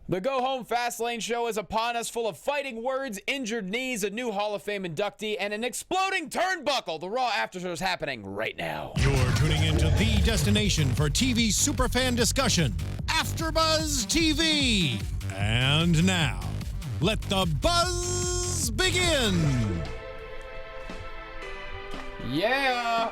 The Go Home Fastlane show is upon us, full of fighting words, injured knees, a new Hall of Fame inductee, and an exploding turnbuckle. The Raw After Show is happening right now. You're tuning into the destination for TV superfan discussion, AFTERBUZZ TV. And now, let the buzz begin. Yeah.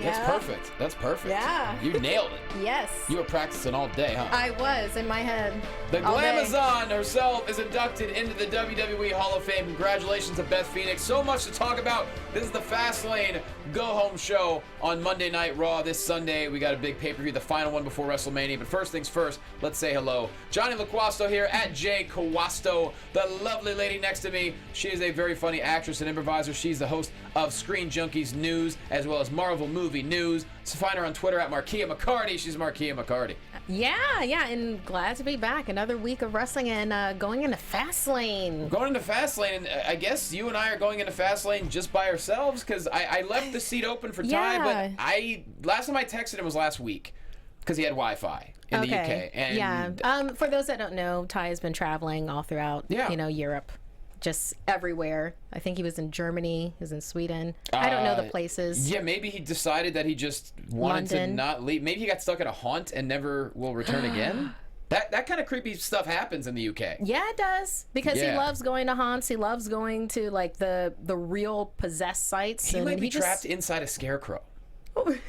That's perfect. That's perfect. Yeah. You nailed it. Yes. You were practicing all day, huh? I was in my head. The Glamazon herself is inducted into the WWE Hall of Fame. Congratulations to Beth Phoenix. So much to talk about. This is the Fastlane Go Home show on Monday Night Raw this Sunday. We got a big pay-per-view, the final one before WrestleMania. But first things first, let's say hello. Jonny Loquasto here at J. Kawasto. The lovely lady next to me. She is a very funny actress and improviser. She's the host of Screen Junkies News as well as Marvel Movie News. So find her on Twitter at Markeia McCarty. She's Markeia McCarty. Yeah, and glad to be back. Another week of wrestling and going into Fastlane. Going into Fastlane, and I guess you and I are going into Fastlane just by ourselves because I left the seat open for Ty, but last time I texted him was last week because he had Wi-Fi in the UK. And for those that don't know, Ty has been traveling all throughout, Europe. Just everywhere. I think he was in Germany, he was in Sweden. I don't know the places. Yeah, maybe he decided that he just wanted to not leave. Maybe he got stuck at a haunt and never will return again. That kind of creepy stuff happens in the UK. Yeah, it does. Because he loves going to haunts. He loves going to like the real possessed sites. He might be trapped inside a scarecrow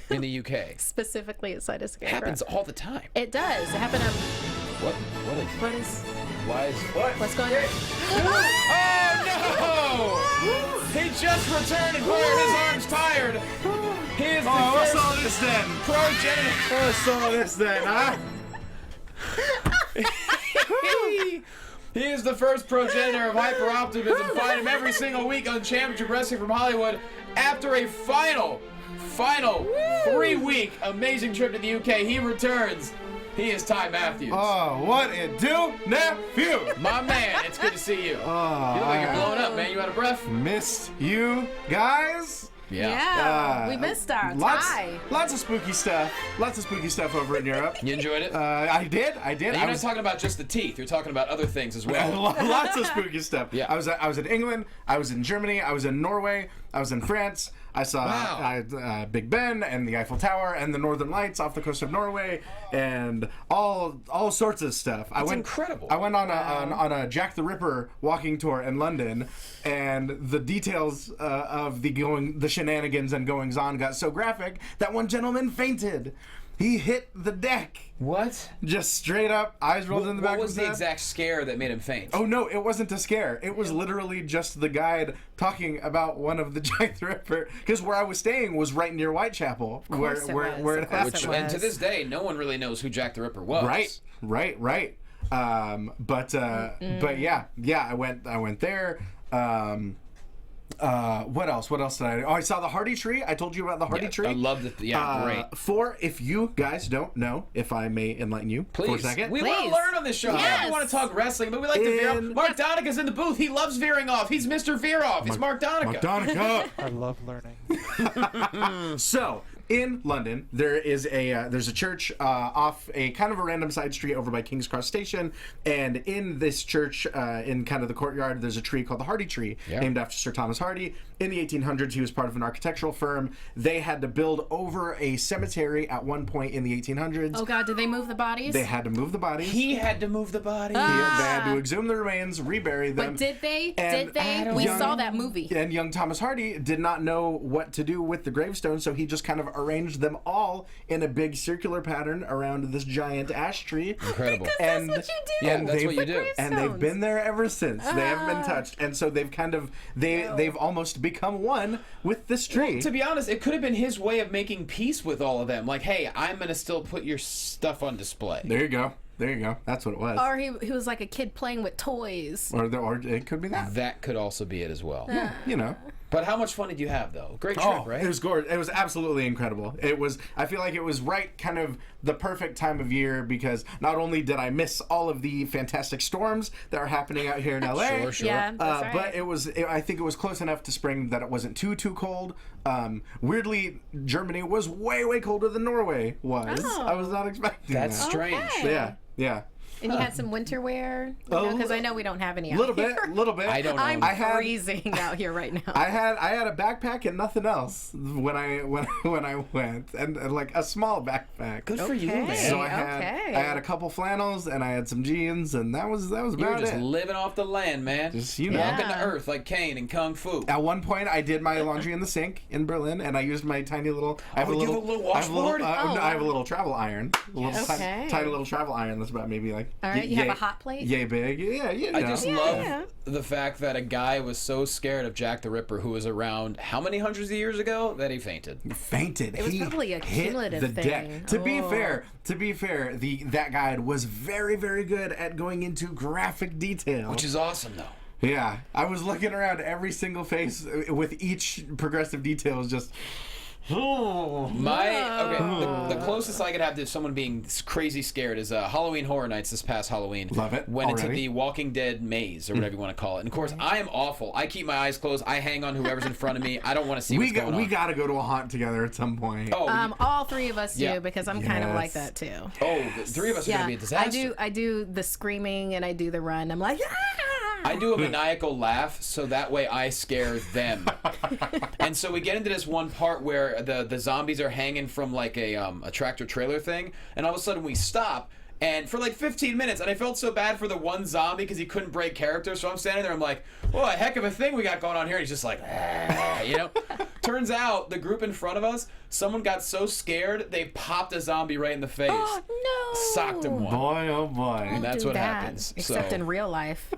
in the UK. Specifically inside a scarecrow. Happens all the time. It does. It happened on... What is... Why is... What's going on? Oh, no! He just returned and fired his arms tired. He is the what's first all this then? progenitor. What's all this then, huh? He is the first progenitor of hyper-optimism. Find him every single week on Championship Wrestling from Hollywood after a final 3-week amazing trip to the UK. He returns. He is Ty Matthews. Oh, what it do, nephew? My man, it's good to see you. You look like you're blowing up, man. You out of breath? Missed you guys? Yeah, we missed our Ty. Lots of spooky stuff. Lots of spooky stuff over in Europe. You enjoyed it? I did. And you're not talking about just the teeth. You're talking about other things as well. Lots of spooky stuff. Yeah. I was in England. I was in Germany. I was in Norway. I was in France. I saw Big Ben and the Eiffel Tower and the Northern Lights off the coast of Norway and all sorts of stuff. That's incredible. I went on a Jack the Ripper walking tour in London, and the details of the shenanigans and goings on got so graphic that one gentleman fainted. He hit the deck. What? Just straight up, eyes rolled in the back of his head. What was the exact scare that made him faint? Oh, no, it wasn't a scare. It was literally just the guide talking about one of the Jack the Ripper. Because where I was staying was right near Whitechapel. Where it happened. And to this day, no one really knows who Jack the Ripper was. Right. But yeah, I went there. What else did I do? Oh, I saw the Hardy Tree. I told you about the Hardy Tree. I loved it. Yeah, great. If you guys don't know, if I may enlighten you for a second. We want to learn on this show. Yes. We want to talk wrestling, but we like to veer off. Mark Donica's in the booth. He loves veering off. He's Mr. Veer Off. It's Mark Donica. I love learning. So, in London, there's a church off a kind of a random side street over by King's Cross Station, and in this church, in kind of the courtyard, there's a tree called the Hardy Tree, named after Sir Thomas Hardy. In the 1800s, he was part of an architectural firm. They had to build over a cemetery at one point in the 1800s. Oh God, did they move the bodies? They had to move the bodies. He had to move the bodies. They had to exhume the remains, rebury them. But did they? And We saw that movie. And young Thomas Hardy did not know what to do with the gravestones, so he just kind of arranged them all in a big circular pattern around this giant ash tree. Incredible. Because that's what you do. Yeah, that's what you do. And they've been there ever since. They haven't been touched. And so they've kind of, they've almost become one with this tree. Well, to be honest, it could have been his way of making peace with all of them. Like, hey, I'm going to still put your stuff on display. There you go. That's what it was. Or he was like a kid playing with toys. Or it could be that. That could also be it as well. Yeah, you know. But how much fun did you have, though? Great trip, right? It was gorgeous. It was absolutely incredible. I feel like it was right kind of the perfect time of year because not only did I miss all of the fantastic storms that are happening out here in LA. Sure. Yeah, that's right. But I think it was close enough to spring that it wasn't too cold. Weirdly, Germany was way colder than Norway was. Oh. I was not expecting that. That's strange. Yeah. And you had some winter wear, because I know we don't have any out little here. Little bit. I don't know. I'm freezing out here right now. I had a backpack and nothing else when I went, and like a small backpack. Good for you, man. So I had a couple flannels and I had some jeans, and that was about You were just it. living off the land, man. Just walking the earth like Kane in Kung Fu. At one point, I did my laundry in the sink in Berlin, and I used my tiny little. I have a you little have a little washboard? I have a little travel iron. A little Okay. tiny little travel iron that's about maybe like. All right, you have a hot plate? Yay big. Yeah, you know. I just love the fact that a guy was so scared of Jack the Ripper, who was around how many hundreds of years ago, that he fainted. It was probably a cumulative hit the thing. deck. To be fair, that guy was very, very good at going into graphic detail. Which is awesome, though. Yeah, I was looking around every single face with each progressive detail was just. The closest I could have to someone being crazy scared is Halloween Horror Nights this past Halloween. Love it. Went into the Walking Dead maze, or whatever you want to call it. And of course, I am awful. I keep my eyes closed. I hang on whoever's in front of me. I don't want to see what's going on. We got to go to a haunt together at some point. All three of us do, because I'm kind of like that too. Oh, the three of us are going to be a disaster. I do the screaming and I do the run. I'm like, I do a maniacal laugh, so that way I scare them. And so we get into this one part where the zombies are hanging from like a tractor trailer thing, and all of a sudden we stop. And for like 15 minutes, and I felt so bad for the one zombie because he couldn't break character. So I'm standing there, I'm like, "Oh, a heck of a thing we got going on here." And he's just like, you know. Turns out the group in front of us, someone got so scared they popped a zombie right in the face. Oh no! Socked him one. Boy, oh boy. And that's what happens. Except in real life.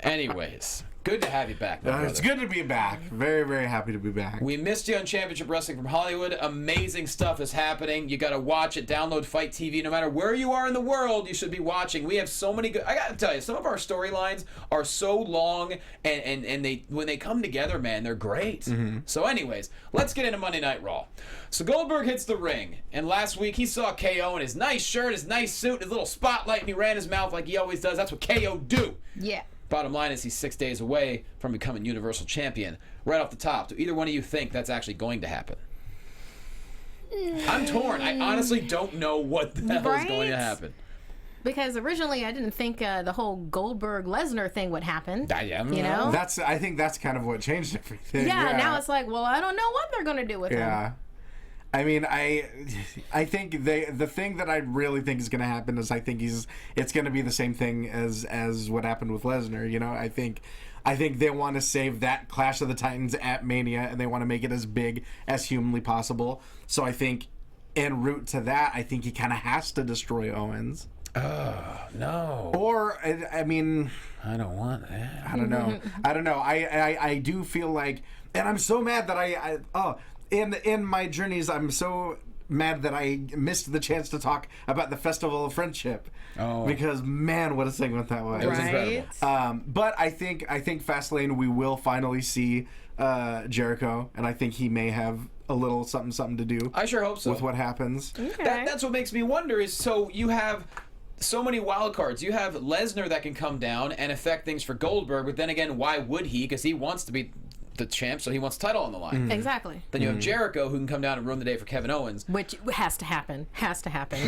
Anyways, good to have you back, my brother. It's good to be back. Very, very happy to be back. We missed you on Championship Wrestling from Hollywood. Amazing stuff is happening. You got to watch it. Download Fight TV. No matter where you are in the world, you should be watching. We have so many good. I got to tell you, some of our storylines are so long, and they when they come together, man, they're great. Mm-hmm. So, anyways, let's get into Monday Night Raw. So Goldberg hits the ring, and last week he saw KO in his nice shirt, his nice suit, his little spotlight, and he ran his mouth like he always does. That's what KO do. Yeah. Bottom line is he's 6 days away from becoming Universal Champion. Right off the top, do either one of you think that's actually going to happen? I'm torn. I honestly don't know what the hell is going to happen. Because originally I didn't think the whole Goldberg-Lesnar thing would happen. You know? I think that's kind of what changed everything. Yeah, now it's like, well, I don't know what they're going to do with him. Yeah. I mean, I think the thing that I really think is going to happen is I think it's going to be the same thing as what happened with Lesnar. You know, I think they want to save that Clash of the Titans at Mania, and they want to make it as big as humanly possible. So I think en route to that, I think he kind of has to destroy Owens. Oh, no. Or, I mean, I don't want that. I don't know. I do feel like, and I'm so mad that in my journeys, I'm so mad that I missed the chance to talk about the Festival of Friendship. Oh. Because, man, what a segment that was. It was incredible. But I think Fastlane, we will finally see Jericho, and I think he may have a little something to do. I sure hope so. With what happens. Okay. That's what makes me wonder is, so you have so many wild cards. You have Lesnar that can come down and affect things for Goldberg, but then again, why would he? Because he wants to be the champ, so he wants the title on the line. Exactly. Then you have Jericho, who can come down and ruin the day for Kevin Owens. Which has to happen.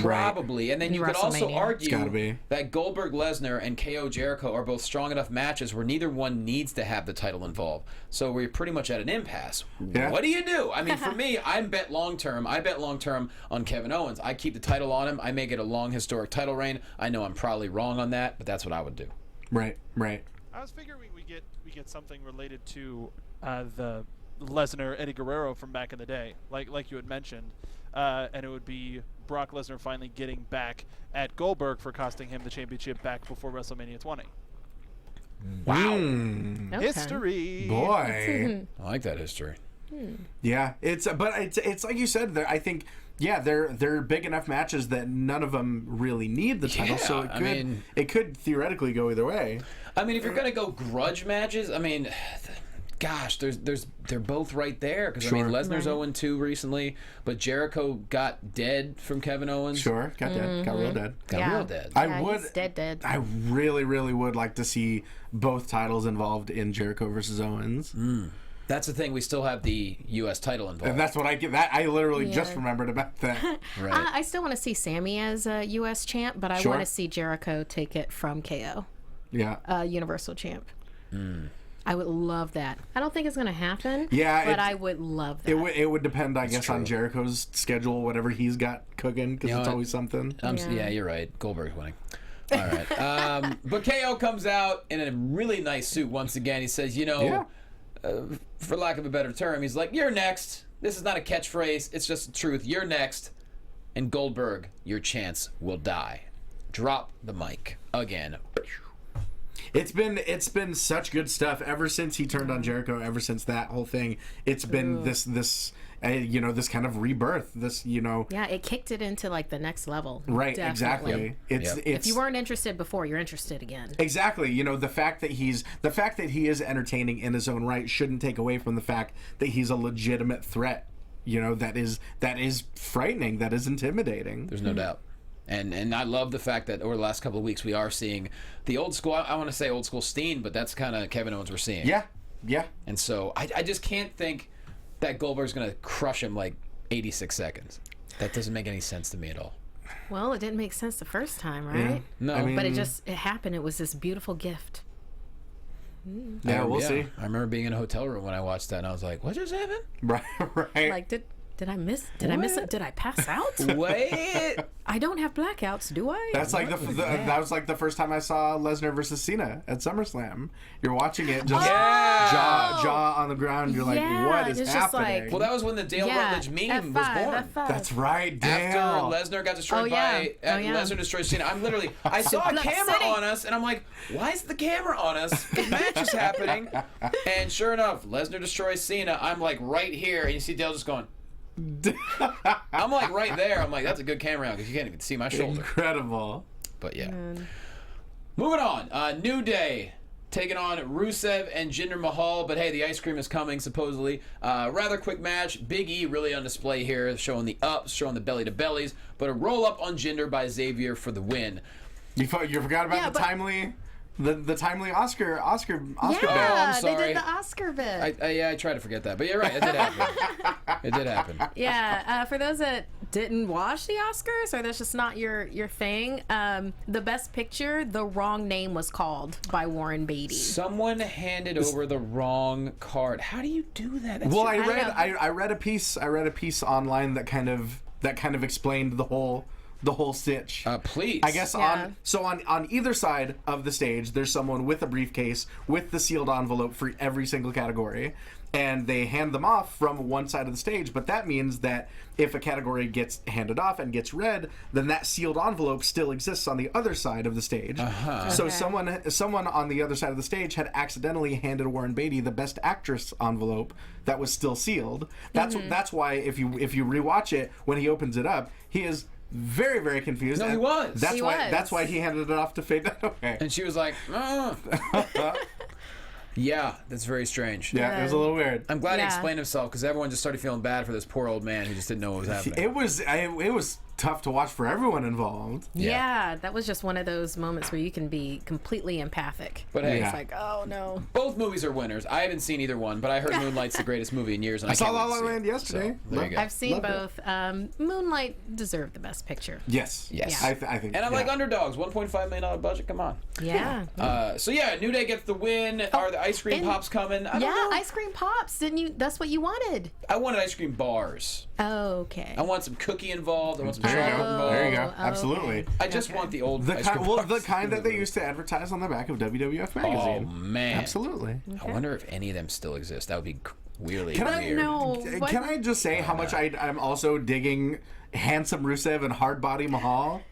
Probably. And then you could also argue that Goldberg, Lesnar, and KO Jericho are both strong enough matches where neither one needs to have the title involved. So we're pretty much at an impasse. Yeah. What do you do? I mean, for me, I bet long-term on Kevin Owens. I keep the title on him. I make it a long, historic title reign. I know I'm probably wrong on that, but that's what I would do. Right. I was figuring we get something related to the Lesnar Eddie Guerrero from back in the day, like you had mentioned, and it would be Brock Lesnar finally getting back at Goldberg for costing him the championship back before WrestleMania 20. Wow, history, boy! I like that history. Yeah, it's like you said. I think they're big enough matches that none of them really need the title, so it could theoretically go either way. I mean, if you're gonna go grudge matches, I mean. Gosh, they're both right there because I mean Lesnar's 0-2 recently, but Jericho got dead from Kevin Owens. Sure, got dead, got real dead, real dead. He's dead. I really, really would like to see both titles involved in Jericho versus Owens. That's the thing. We still have the U.S. title involved. And that's what I get. That I literally just remembered about that. Right. I still want to see Sami as a U.S. champ, but I want to see Jericho take it from KO. Yeah. Universal champ. I would love that. I don't think it's going to happen. Yeah, but I would love that. It would depend, I guess, on Jericho's schedule, whatever he's got cooking, because it's always something. Yeah, you're right. Goldberg's winning. All right. But KO comes out in a really nice suit once again. He says, for lack of a better term, he's like, "You're next." This is not a catchphrase. It's just the truth. You're next. And Goldberg, your chance will die. Drop the mic again. It's been such good stuff ever since he turned on Jericho. Ever since that whole thing, it's been this kind of rebirth. Yeah, it kicked it into like the next level. Right, Definitely. exactly. If you weren't interested before, you're interested again. Exactly. The fact that he is entertaining in his own right shouldn't take away from the fact that he's a legitimate threat. That is frightening. That is intimidating. There's no doubt. And I love the fact that over the last couple of weeks we are seeing the old school. I want to say old school Steen, but that's kind of Kevin Owens we're seeing. Yeah. And so I just can't think that Goldberg's going to crush him like 86 seconds. That doesn't make any sense to me at all. Well, it didn't make sense the first time, right? Yeah. No. But it happened. It was this beautiful gift. Yeah, we'll see. I remember being in a hotel room when I watched that, and I was like, "What just happened?" Right. Like, did I miss? Did I miss it? Did I pass out? Wait. I don't have blackouts, do I? That's like that was like the first time I saw Lesnar versus Cena at SummerSlam. You're watching it, just jaw on the ground. You're like, what is happening? Well, that was when the Dale Rutledge meme was born. That's right, Dale. After Lesnar got destroyed Lesnar destroyed Cena. I saw a camera on us, and I'm like, why is the camera on us? The match is happening. And sure enough, Lesnar destroys Cena. I'm like right here, and you see Dale just going. I'm like right there. I'm like, that's a good camera angle because you can't even see my shoulder. Incredible. But yeah. Moving on. New Day taking on Rusev and Jinder Mahal. But hey, the ice cream is coming supposedly. Rather quick match. Big E really on display here, showing the ups, showing the belly to bellies. But a roll up on Jinder by Xavier for the win. You forgot about the timely. The timely Oscar bit. Yeah, I'm sorry. they did the Oscar bit. I tried to forget that, but you're right. It did happen. It did happen. Yeah. For those that didn't watch the Oscars, or that's just not your thing, the Best Picture, the wrong name was called by Warren Beatty. Someone handed over the wrong card. How do you do that? I read a piece online that kind of explained the whole stitch. Please. I guess on either side of the stage, there's someone with a briefcase with the sealed envelope for every single category, and they hand them off from one side of the stage. But that means that if a category gets handed off and gets read, then that sealed envelope still exists on the other side of the stage. So someone on the other side of the stage had accidentally handed Warren Beatty the Best Actress envelope that was still sealed. That's why if you rewatch it, when he opens it up, he is very, very confused. No, he was. That's why he handed it off to Faye Dunaway. And she was like, yeah, that's very strange. Yeah, it was a little weird. I'm glad he explained himself because everyone just started feeling bad for this poor old man who just didn't know what was happening. It was tough to watch for everyone involved. Yeah, that was just one of those moments where you can be completely empathic. But hey, it's like, oh no. Both movies are winners. I haven't seen either one, but I heard Moonlight's the greatest movie in years. And I saw La La Land yesterday. So, there you go. I've seen both. Moonlight deserved the Best Picture. Yes. Yeah. I think. And I like underdogs. $1.5 million budget. Come on. Yeah. So yeah, New Day gets the win. Are the ice cream pops coming? I don't know. Ice cream pops. Didn't you? That's what you wanted. I wanted ice cream bars. Oh, okay. I want some cookie involved. I want some chocolate involved. There you go. Absolutely. Okay. I just want the old ice cream bars. The kind that they used to advertise on the back of WWF magazine. Oh man. Absolutely. I wonder if any of them still exist. That would be weirdly Can weird. Can I just say how much I'm also digging handsome Rusev and hard body Mahal?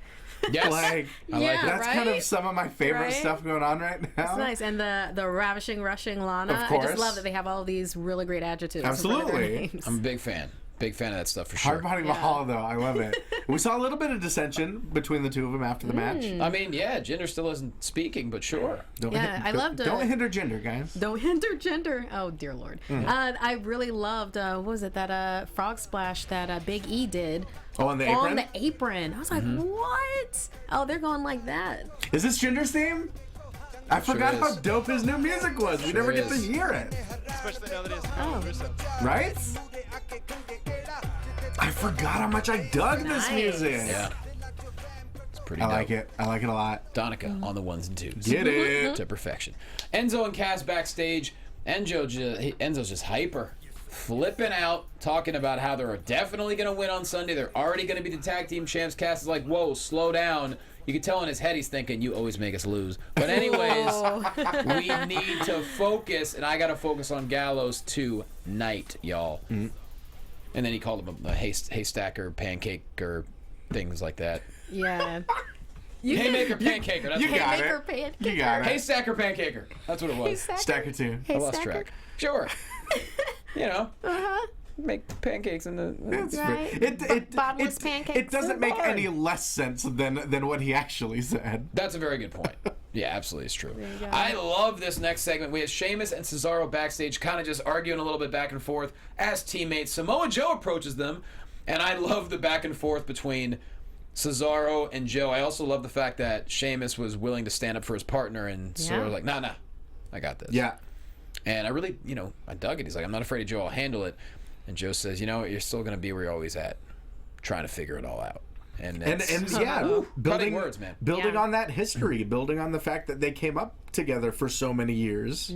Yes. I like that's kind of some of my favorite stuff going on right now. It's nice. And the ravishing, rushing Lana. Of course. I just love that they have all these really great adjectives. Absolutely. I'm a big fan. Big fan of that stuff for sure. Hard body Mahal, though. I love it. We saw a little bit of dissension between the two of them after the match. I mean, yeah, Jinder still isn't speaking, but sure. Don't hinder gender, guys. Don't hinder gender. Oh, dear Lord. I really loved, what was it, that frog splash that Big E did. Oh, on the apron? On the apron. I was like, what? Oh, they're going like that. Is this Jinder's theme? I forgot how dope his new music was. We never get to hear it. Especially now that he has to go with Rusev. Right? I forgot how much I dug this music. Yeah. It's pretty I dope. like it. I like it a lot. Donica on the ones and twos. Get it. To perfection. Enzo and Cass backstage. Enzo's just hyper. Flipping out, talking about how they're definitely going to win on Sunday. They're already going to be the tag team champs. Cass is like, whoa, slow down. You can tell in his head he's thinking, you always make us lose. But anyways, we need to focus, and I got to focus on Gallows tonight, y'all. Mm-hmm. And then he called him a haystacker, pancaker, things like that. Yeah. Haymaker, pancaker. That's You what got Haymaker, it. pancaker. You got it. Haystacker, pancaker. That's what it was. Stacker 2. I lost track. Sure. You know. Make pancakes in the. It's Right. Bottomless pancakes. It doesn't make any less sense than what he actually said. That's a very good point. Yeah, absolutely, it's true. There you go. I love this next segment. We have Sheamus and Cesaro backstage, kind of just arguing a little bit back and forth as teammates. Samoa Joe approaches them, and I love the back and forth between Cesaro and Joe. I also love the fact that Sheamus was willing to stand up for his partner, and Cesaro was like, nah, I got this. Yeah. And I really, I dug it. He's like, I'm not afraid of Joe. I'll handle it. And Joe says, you're still going to be where you're always at, trying to figure it all out. And yeah, cutting words, man. Building on that history, building on the fact that they came up together for so many years.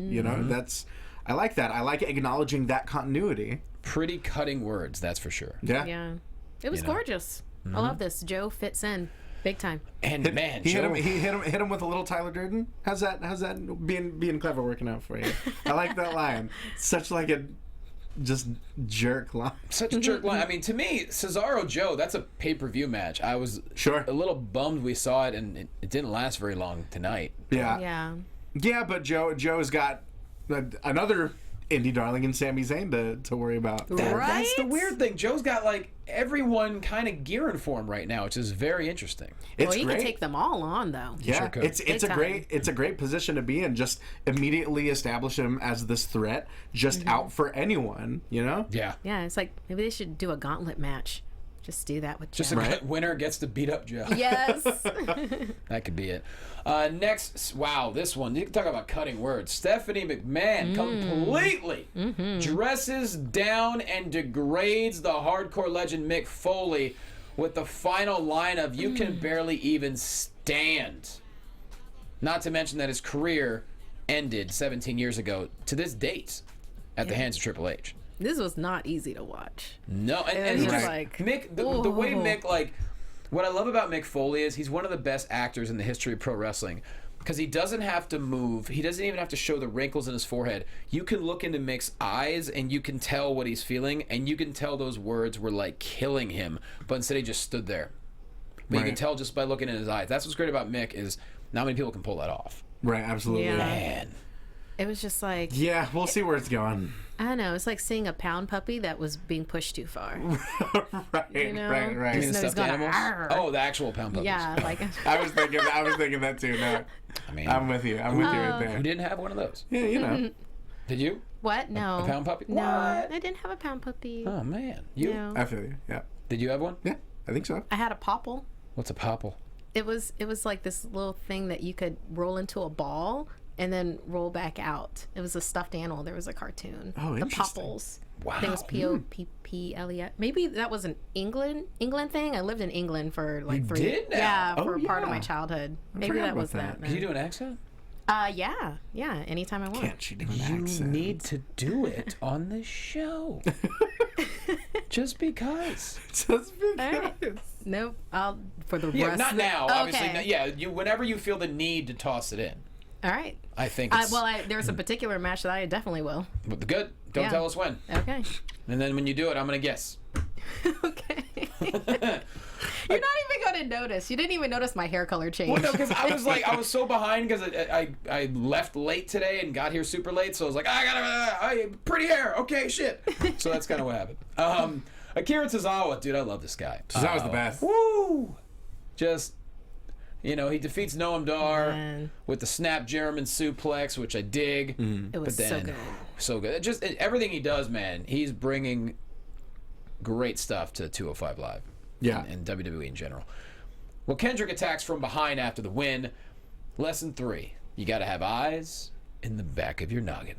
I like that. I like acknowledging that continuity. Pretty cutting words, that's for sure. Yeah. Yeah. It was gorgeous. I love this. Joe fits in big time. And man, He Joe, hit him with a little Tyler Durden. How's that being clever working out for you? I like that line. Such like a just jerk line. such a jerk line. I mean, to me, Cesaro Joe, that's a pay-per-view match. I was a little bummed we saw it, and it didn't last very long tonight. Yeah, but Joe's got another indie darling in Sami Zayn to worry about. That's the weird thing. Joe's got like everyone kind of gearing for him right now, which is very interesting. Well, he can take them all on, though. Yeah, sure could. it's a great position to be in. Just immediately establish him as this threat, just out for anyone. Yeah. Yeah, it's like maybe they should do a gauntlet match. Just do that with Joe. Just a winner gets to beat up Joe. Yes. That could be it. Next, wow, this one. You can talk about cutting words. Stephanie McMahon completely dresses down and degrades the hardcore legend Mick Foley with the final line of, you can barely even stand. Not to mention that his career ended 17 years ago to this date at the hands of Triple H. This was not easy to watch. No, and was just like, Mick, the way Mick, like, what I love about Mick Foley is he's one of the best actors in the history of pro wrestling because he doesn't have to move. He doesn't even have to show the wrinkles in his forehead. You can look into Mick's eyes and you can tell what he's feeling, and you can tell those words were like killing him, but instead he just stood there. But you can tell just by looking in his eyes. That's what's great about Mick is not many people can pull that off. Right, absolutely. Yeah. Man. It was just like... Yeah, we'll see where it's going. I don't know. It's like seeing a pound puppy that was being pushed too far. Right. You mean the stuffed animals? Oh, the actual pound puppies. Yeah, like... I was thinking that too. No, I mean, I'm with you. I'm with you right there. Who didn't have one of those? Yeah, Did you? What? No. A pound puppy? No, What? I didn't have a pound puppy. Oh, man. You? No. I feel you. Yeah. Did you have one? Yeah, I think so. I had a popple. What's a popple? It was like this little thing that you could roll into a ball and then roll back out. It was a stuffed animal. There was a cartoon. Oh, the interesting. Popples. Wow. I think it was P-O-P-P-L-E-S. Maybe that was an England thing. I lived in England for like You 3 did now? Yeah, for Oh, part of yeah. my childhood. Maybe forgot that about was that. Did you do an accent? Yeah. Anytime I want. Can't she do an You accent? need to do it on the show. Just because. Just because. All right. Nope. I'll for the Yeah, rest. not of the... now. Okay. Obviously, not, yeah. You whenever you feel the need to toss it in. All right. I think. It's, There's a particular match that I definitely will. But good. Don't Yeah. tell us when. Okay. And then when you do it, I'm gonna guess. Okay. You're not even going to notice. You didn't even notice my hair color change. Well, no, because I was so behind because I left late today and got here super late, so I was like, I pretty hair. Okay, shit. So that's kind of what happened. Akira Tozawa, dude, I love this guy. That was the best. Woo! Just, he defeats Noam Dar Man. with the snap German suplex, which I dig. It was so good. So good. Just everything he does, man, he's bringing great stuff to 205 Live. Yeah. And WWE in general. Well, Kendrick attacks from behind after the win. Lesson 3. You got to have eyes in the back of your noggin.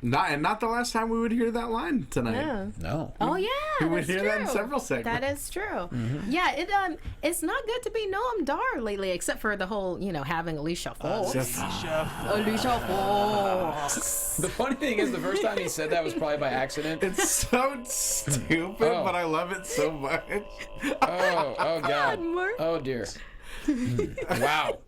Not the last time we would hear that line tonight. Yeah. No. Oh yeah, We would that's hear true. that in several segments. That is true. Yeah, it's not good to be Noam Dar lately, except for the whole, having Alicia Fox. Alicia Fox. The funny thing is, the first time he said that was probably by accident. It's so stupid, but I love it so much. Oh God. Mark. Oh dear. Wow.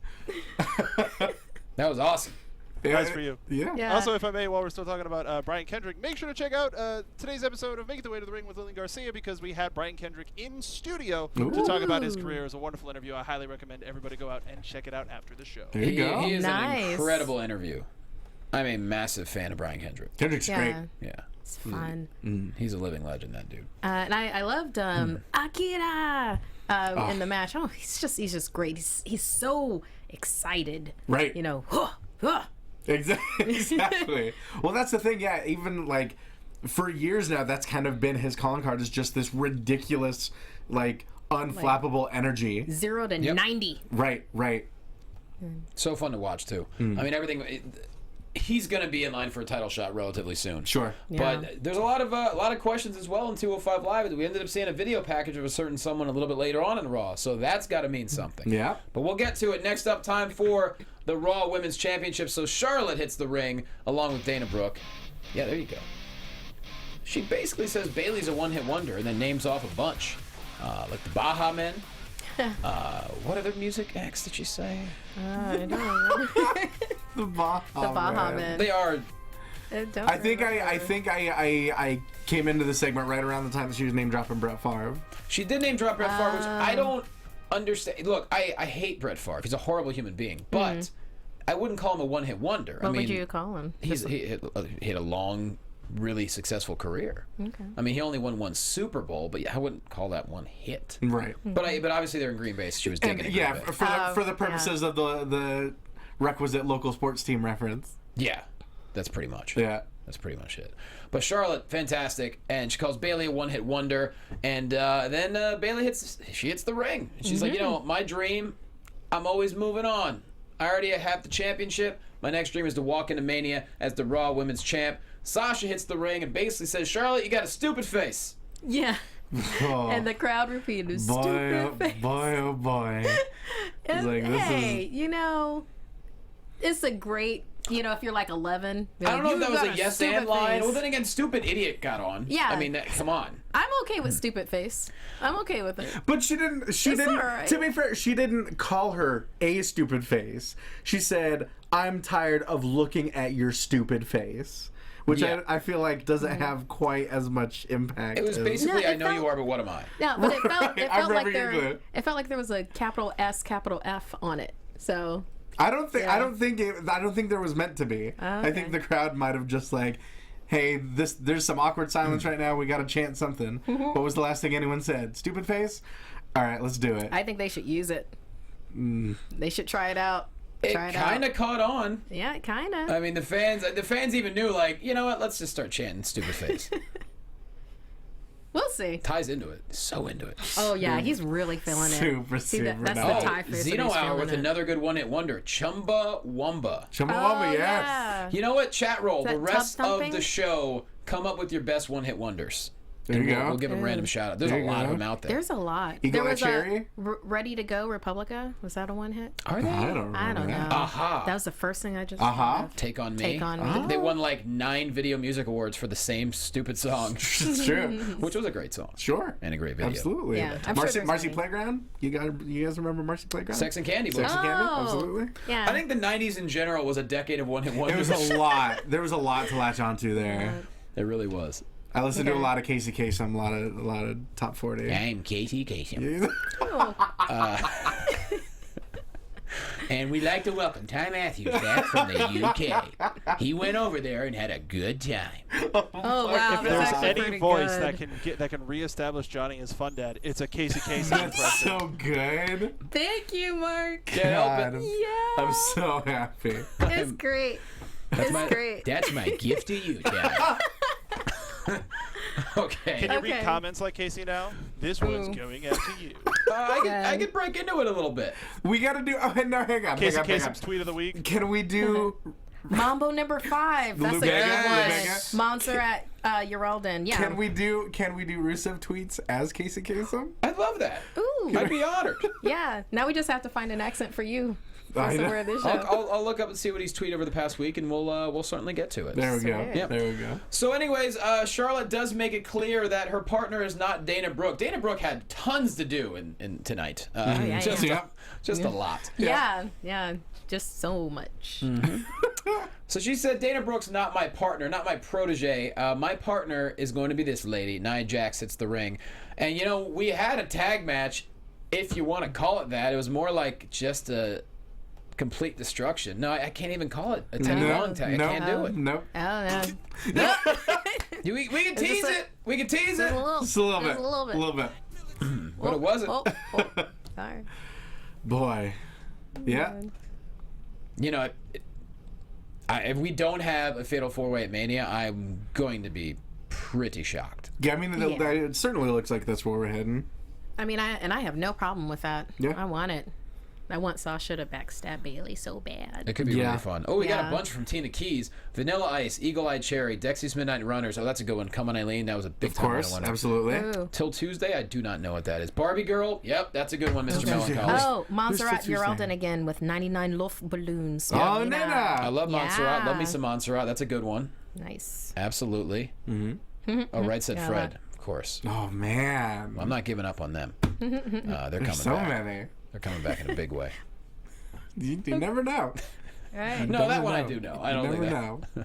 That was awesome. Nice for you. Yeah. Yeah. Also, if I may, while we're still talking about Brian Kendrick, make sure to check out today's episode of Make It the Way to the Ring with Lillian Garcia, because we had Brian Kendrick in studio to talk about his career. It was a wonderful interview. I highly recommend everybody go out and check it out after the show. There you go. He is an Nice. incredible interview. I'm a massive fan of Brian Kendrick. Kendrick's great. Yeah. It's fun. He's a living legend, that dude. And I loved Akira in the match. Oh, he's just great. He's so excited. Right. Exactly. Well, that's the thing. Yeah, even like for years now, that's kind of been his calling card, is just this ridiculous, like unflappable energy. 0 to 90. Right. So fun to watch too. I mean, everything. He's going to be in line for a title shot relatively soon. Sure. But there's a lot of questions as well in 205 Live. We ended up seeing a video package of a certain someone a little bit later on in Raw, so that's got to mean something. Yeah. But we'll get to it. Next up, time for the Raw Women's Championship. So Charlotte hits the ring along with Dana Brooke. Yeah, there you go. She basically says Bayley's a one-hit wonder and then names off a bunch. Like the Baha Men. What other music acts did she say? I don't remember. The Baha Men. They are. I think I came into the segment right around the time that she was name dropping Brett Favre. She did name drop Brett Favre, which I don't understand. Look, I hate Brett Favre. He's a horrible human being, but I wouldn't call him a one-hit wonder. What would you call him? He had a long, really successful career. Okay. I mean, he only won one Super Bowl, but I wouldn't call that one hit. Right. But obviously they're in Green Bay, so she was digging in Green Bay. For the purposes of the requisite local sports team reference. Yeah, that's pretty much. Yeah. That's pretty much it. But Charlotte, fantastic, and she calls Bayley a one-hit wonder, and then Bayley hits the ring. And she's like, my dream, I'm always moving on. I already have the championship. My next dream is to walk into Mania as the Raw Women's Champ. Sasha hits the ring and basically says, Charlotte, you got a stupid face. Yeah. And the crowd repeated, stupid face. Boy, oh boy. And like, it's a great, if you're like 11. I don't know if that was a yes and line. Well, then again, stupid idiot got on. Yeah. I mean, come on. I'm okay with stupid face. I'm okay with it. But she didn't. Right. To be fair, she didn't call her a stupid face. She said, "I'm tired of looking at your stupid face," which I feel like doesn't have quite as much impact. It was basically, I know you are, but what am I? Yeah, but it felt like there was a capital S, capital F on it. So. I don't think there was meant to be. Oh, okay. I think the crowd might have just like, hey, there's some awkward silence right now. We got to chant something. What was the last thing anyone said? Stupid face? All right, let's do it. I think they should use it. They should try it out. It kind of caught on. Yeah, it kind of. I mean, the fans even knew, like, you know what? Let's just start chanting stupid face. We'll see. Ties into it. So into it. Oh, yeah. He's really feeling it. Super. That's the tie face. Zeno Hour with another good one-hit wonder. Chumbawamba, yes. Yeah. You know what? Chat roll. The rest of the show, come up with your best one-hit wonders. There you go. We'll give them random shout out. There's a lot of them out there. There's a lot. There was a Ready to Go Republica. Was that a one hit? Are they? I don't know. Aha. That was the first thing I just Take on Me. Take on Me. They won like 9 video music awards for the same stupid song. It's true. Which was a great song. Sure. And a great video. Absolutely. Yeah. Marcy Playground? You guys remember Marcy Playground? Sex and Candy. Sex and Candy? Absolutely. Yeah. I think the 90s in general was a decade of one-hit wonders. There was a lot. There was a lot to latch onto there. There really was. I listened to a lot of Casey Kasem, a lot of top 40. I'm Casey Kasem. And we'd like to welcome Ty Matthews back from the UK. He went over there and had a good time. Oh wow! If there's any voice that can reestablish Johnny as Fun Dad, it's a Casey Kasem impression. That's so good. Thank you, Mark. Can't help it. Yeah. I'm so happy. It's great. Great. That's my gift to you, Dad. Okay. Can you read comments like Casey now? This one's going out to you. I could break into it a little bit. We got to do. Oh, no, hang on. Casey Kasem's tweet of the week. Can we do Mambo number 5. That's a good Yes. one. Montserrat Geraldine. Yeah. Can we do Rusev tweets as Casey Kasem? I'd love that. Ooh. I'd be honored. Yeah. Now we just have to find an accent for you for somewhere of this show. I'll look up and see what he's tweeted over the past week, and we'll certainly get to it. There we go. Yep. There we go. So anyways, Charlotte does make it clear that her partner is not Dana Brooke. Dana Brooke had tons to do in tonight. yeah, just yeah. just a lot. Yeah. Just so much. So she said, Dana Brooke's not my partner, not my protege. My partner is going to be this lady. Nia Jax hits the ring. And, you know, we had a tag match, if you want to call it that. It was more like just a complete destruction. No, I can't even call it a 10-1 tag. I can't do it. Nope. Oh, no. We can tease it. We can tease it. Just a little bit. Just a little bit. A little bit. But it wasn't. Sorry. Boy. Yeah. You know, if we don't have a Fatal 4-Way at Mania, I'm going to be pretty shocked. Yeah, I mean, it certainly looks like that's where we're heading. I mean, I have no problem with that. Yeah. I want it. I want Sasha to backstab Bailey so bad. It could be really fun. Oh, we got a Yeah. bunch from Tina Keys. Vanilla Ice, Eagle Eye Cherry, Dexy's Midnight Runners. Oh, that's a good one. Come on, Eileen. That was a big Of time course. winner. Absolutely. Ooh. Till Tuesday, I do not know what that is. Barbie Girl. Yep, that's a good one, Mr. Tuesday. Melancholy. Oh, Montserrat Tuesday? Geraldine again with 99 Luft balloons. Oh, Nina. I love Montserrat. Yeah. Love me some Montserrat. That's a good one. Nice. Absolutely. Oh, right said Yeah, I Fred, love of course. Oh, man. I'm not giving up on them. They're coming So back. many. They're coming back in a big way. You never know. Right. No, Never that one I know. do know. I don't You think never that. know.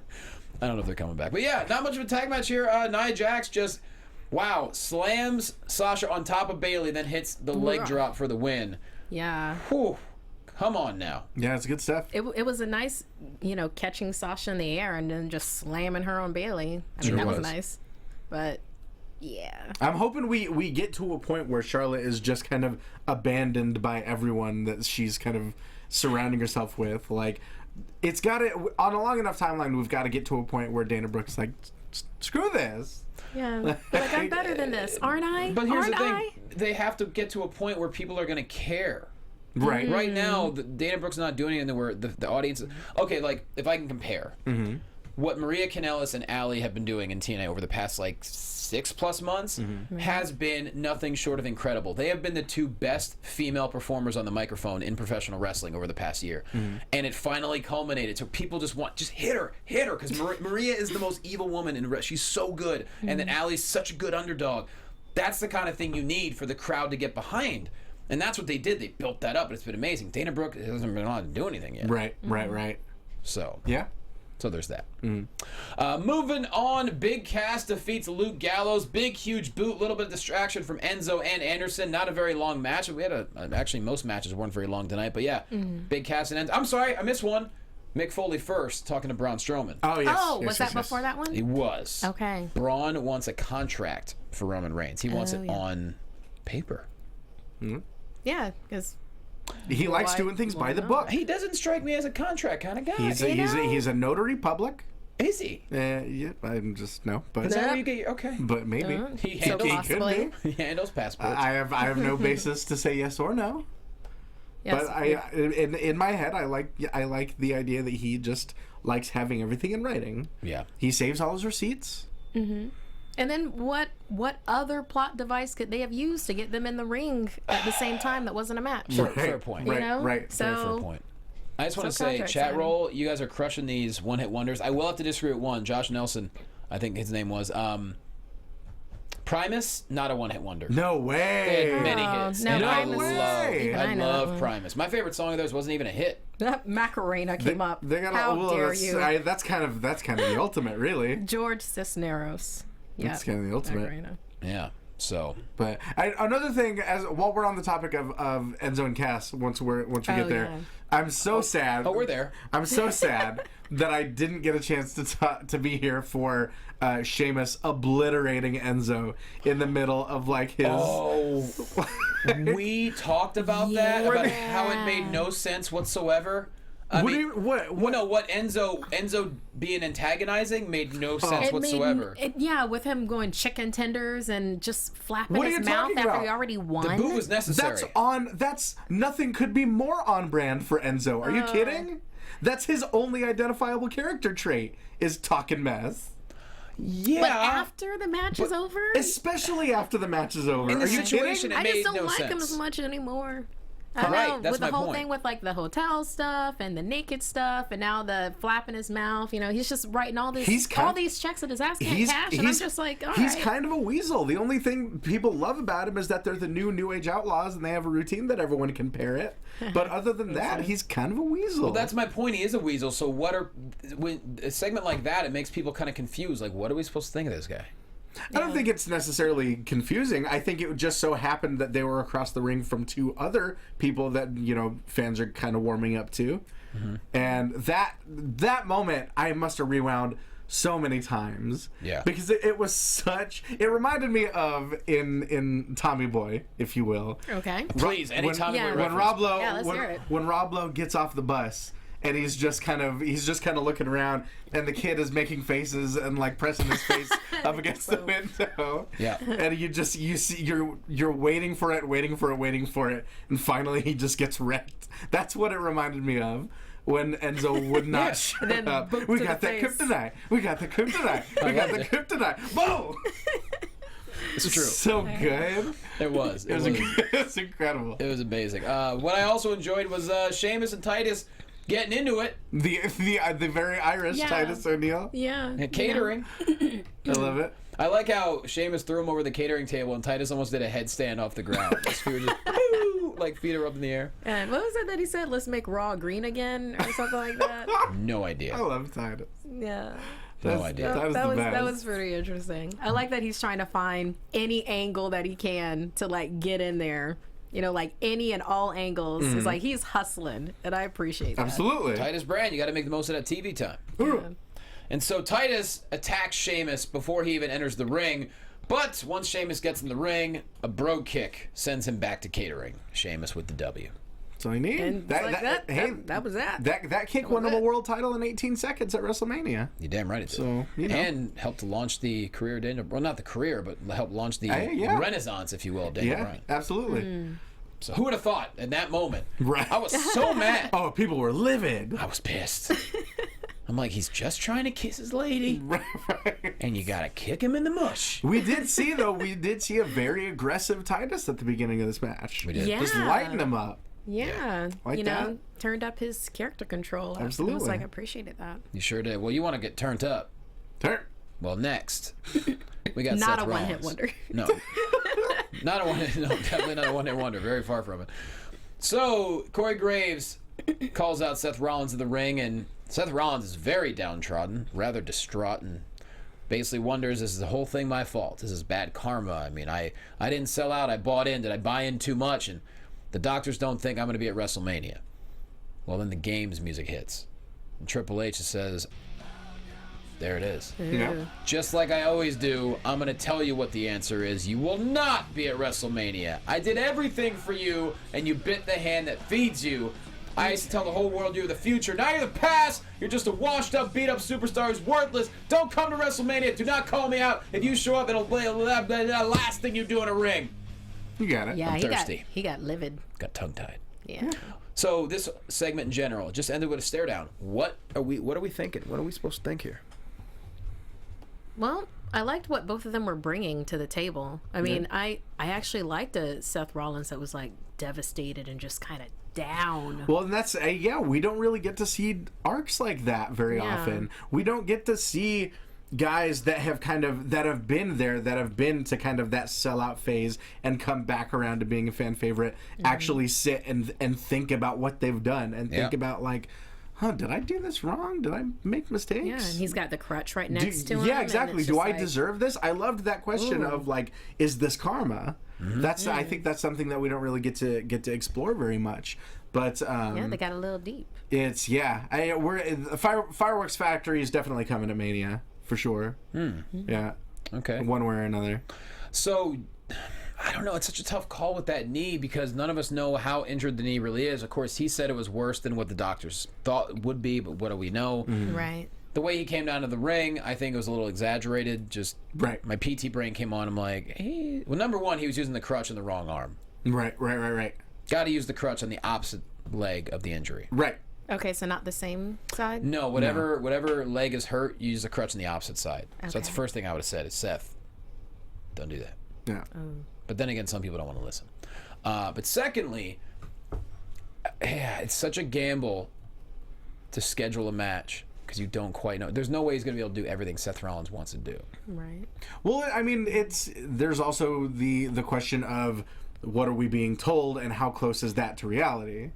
I don't know if they're coming back. But yeah, not much of a tag match here. Nia Jax just, wow, slams Sasha on top of Bailey, then hits the leg drop for the win. Yeah. Whew. Come on now. Yeah, it's good stuff. It was a nice, catching Sasha in the air and then just slamming her on Bailey. I mean, Sure that was was. nice. But, yeah. I'm hoping we get to a point where Charlotte is just kind of abandoned by everyone that she's kind of surrounding herself with. Like, it's got to, on a long enough timeline, we've got to get to a point where Dana Brooke's like, screw this. Yeah. Like, I'm better than this, aren't I? But here's aren't the thing. I? They have to get to a point where people are going to care. Right. Right now, Dana Brooke's not doing anything where the audience... Okay, like, if I can compare, what Maria Kanellis and Allie have been doing in TNA over the past, 6+ months has been nothing short of incredible. They have been the two best female performers on the microphone in professional wrestling over the past year. And it finally culminated. So people just hit her, because Maria is the most evil woman in she's so good. And then Allie's such a good underdog. That's the kind of thing you need for the crowd to get behind. And that's what they did. They built that up, and it's been amazing. Dana Brooke hasn't been allowed to do anything yet. Right. So Yeah. So there's that. Moving on, Big Cass defeats Luke Gallows. Big, huge boot. Little bit of distraction from Enzo and Anderson. Not a very long match. We had actually, most matches weren't very long tonight. But yeah, Big Cass and Enzo. I'm sorry, I missed one. Mick Foley first, talking to Braun Strowman. Oh, yes. Oh, yes, was yes, that before that one? He was. Okay. Braun wants a contract for Roman Reigns. He wants it yeah. on paper. Yeah, because He likes Why- doing things why by the not? book. He doesn't strike me as a contract kind of guy. He's a notary public. Is he? Yeah, I'm just no, but Is that where you get your... Okay. but maybe He so handles, possibly. he handles passports. I have no basis to say yes or no. Yes, But in my head, I like the idea that he just likes having everything in writing. Yeah. He saves all his receipts. And then what other plot device could they have used to get them in the ring at the same time that wasn't a match? Fair point. Right, know? right. So- Very fair point. I just want to So say, contract chat signing. roll, you guys are crushing these one-hit wonders. I will have to disagree with one. Josh Nelson, I think his name was. Primus, not a one-hit wonder. No They way. had many hits. no, and Primus. way. I I know that love one. Primus. My favorite song of theirs wasn't even a hit. That Macarena came up. They got How dare that's, you? that's kind of the ultimate, really. George Cisneros. Yeah. That's kind of the ultimate. Macarena. Yeah. So But another thing, while we're on the topic of Enzo and Cass, once we get there, yeah. I'm so sad. Oh, we're there. I'm so sad that I didn't get a chance to be here for Sheamus obliterating Enzo in the middle of his. Oh, we talked about that, about how it made no sense whatsoever. What Enzo being antagonizing made no sense whatsoever. With him going chicken tenders and just flapping What are his you mouth talking after about? he already won. The boo was necessary. That's nothing could be more on brand for Enzo. Are you kidding? That's his only identifiable character trait is talking mess. Yeah. But after the match is over? Especially after the match is over. In the Are you situation, kidding? it I just made don't no like sense. him as much anymore. I Right, know, that's with the my whole point. thing with like the hotel stuff and the naked stuff and now the flap in his mouth, he's just writing all these checks that his ass can't cash, and I'm just like, all he's right. kind of a weasel. The only thing people love about him is that they're the new age outlaws and they have a routine that everyone can parrot. But other than that, he's kind of a weasel. Well, that's my point. He is a weasel. So when a segment like that, it makes people kind of confused. Like, what are we supposed to think of this guy? I don't think it's necessarily confusing. I think it just so happened that they were across the ring from two other people that, fans are kind of warming up to. Mm-hmm. And that moment, I must have rewound so many times. Yeah. Because it was it reminded me of in Tommy Boy, if you will. Okay. Please, any Tommy Boy when reference. let's hear it. When Rob Lowe gets off the bus and he's just kind of looking around, and the kid is making faces and like pressing his face up against the window. Yeah. And you're waiting for it, and finally he just gets wrecked. That's what it reminded me of. When Enzo would not shut up. We got that kryptonite. We got the kryptonite. We got the kryptonite. Boom! It's true. So good. It was. It's incredible. It was amazing. What I also enjoyed was Sheamus and Titus getting into it. The very Irish Titus O'Neil. Yeah. And catering. I love it. I like how Sheamus threw him over the catering table and Titus almost did a headstand off the ground. His feet were just like feet are up in the air. And what was it that he said? Let's make Raw green again or something like that. No idea. I love Titus. Yeah. No idea. That was pretty interesting. I like that he's trying to find any angle that he can to like get in there. Like any and all angles. It's like he's hustling, and I appreciate that. Absolutely. Titus Brand, you got to make the most of that TV time. Yeah. And so Titus attacks Sheamus before he even enters the ring. But once Sheamus gets in the ring, a bro kick sends him back to catering. Sheamus with the W. That's all you need. And that was that. That kick won him a world title in 18 seconds at WrestleMania. You're damn right it did. So, And helped to launch the career of Daniel Bryan. Well, not the career, but helped launch the renaissance, if you will, of Daniel Bryan. Absolutely. So who would have thought in that moment? Right. I was so mad. Oh, people were livid. I was pissed. I'm like, he's just trying to kiss his lady. Right. And you got to kick him in the mush. We did see a very aggressive Titus at the beginning of this match. We did. Yeah. Just lighting him up. Yeah. Like that. Turned up his character control. Absolutely. I was like, I appreciated that. You sure did. Well, you want to get turned up. Turn. Well, next, we got Not Seth a one-hit Rollins. wonder. No. Not a one-hit, no, definitely not a one-hit wonder. Very far from it. So, Corey Graves calls out Seth Rollins in the ring, and Seth Rollins is very downtrodden, rather distraught, and basically wonders, is the whole thing my fault? This is bad karma. I mean, I didn't sell out. I bought in. Did I buy in too much? And the doctors don't think I'm going to be at WrestleMania. Well, then the games music hits. And Triple H says, there it is. Yeah. Just like I always do, I'm going to tell you what the answer is. You will not be at WrestleMania. I did everything for you, and you bit the hand that feeds you. I used to tell the whole world you're the future. Now you're the past. You're just a washed-up, beat-up superstar who's worthless. Don't come to WrestleMania. Do not call me out. If you show up, it'll be the last thing you do in a ring. You got it. Yeah, I'm thirsty. He got livid. Got tongue-tied. Yeah. So this segment in general just ended with a stare down. What are we thinking? What are we supposed to think here? Well, I liked what both of them were bringing to the table. I mean, I actually liked a Seth Rollins that was like devastated and just kind of down. Well, and that's we don't really get to see arcs like that very often. We don't get to see guys that have been there, that have been to kind of that sellout phase and come back around to being a fan favorite, actually sit and think about what they've done and think about like, did I do this wrong? Did I make mistakes? Yeah, and he's got the crutch right next to him. Yeah, exactly. And Do I like, deserve this? I loved that question of like, is this karma? That's I think that's something that we don't really get to explore very much. But they got a little deep. It's Fireworks Factory is definitely coming to Mania for sure. Yeah. Okay. One way or another. So I don't know. It's such a tough call with that knee because none of us know how injured the knee really is. Of course, he said it was worse than what the doctors thought it would be, but what do we know? Right. The way he came down to the ring, I think it was a little exaggerated. Just my PT brain came on. I'm like, hey. Well, number one, he was using the crutch in the wrong arm. Right. Got to use the crutch on the opposite leg of the injury. Right. Okay, so not the same side? No, whatever leg is hurt, you use the crutch on the opposite side. Okay. So that's the first thing I would have said is, Seth, don't do that. Yeah. But then again, some people don't want to listen. But secondly, yeah, it's such a gamble to schedule a match because you don't quite know. There's no way he's going to be able to do everything Seth Rollins wants to do. Right. Well, I mean, there's also the question of what are we being told and how close is that to reality?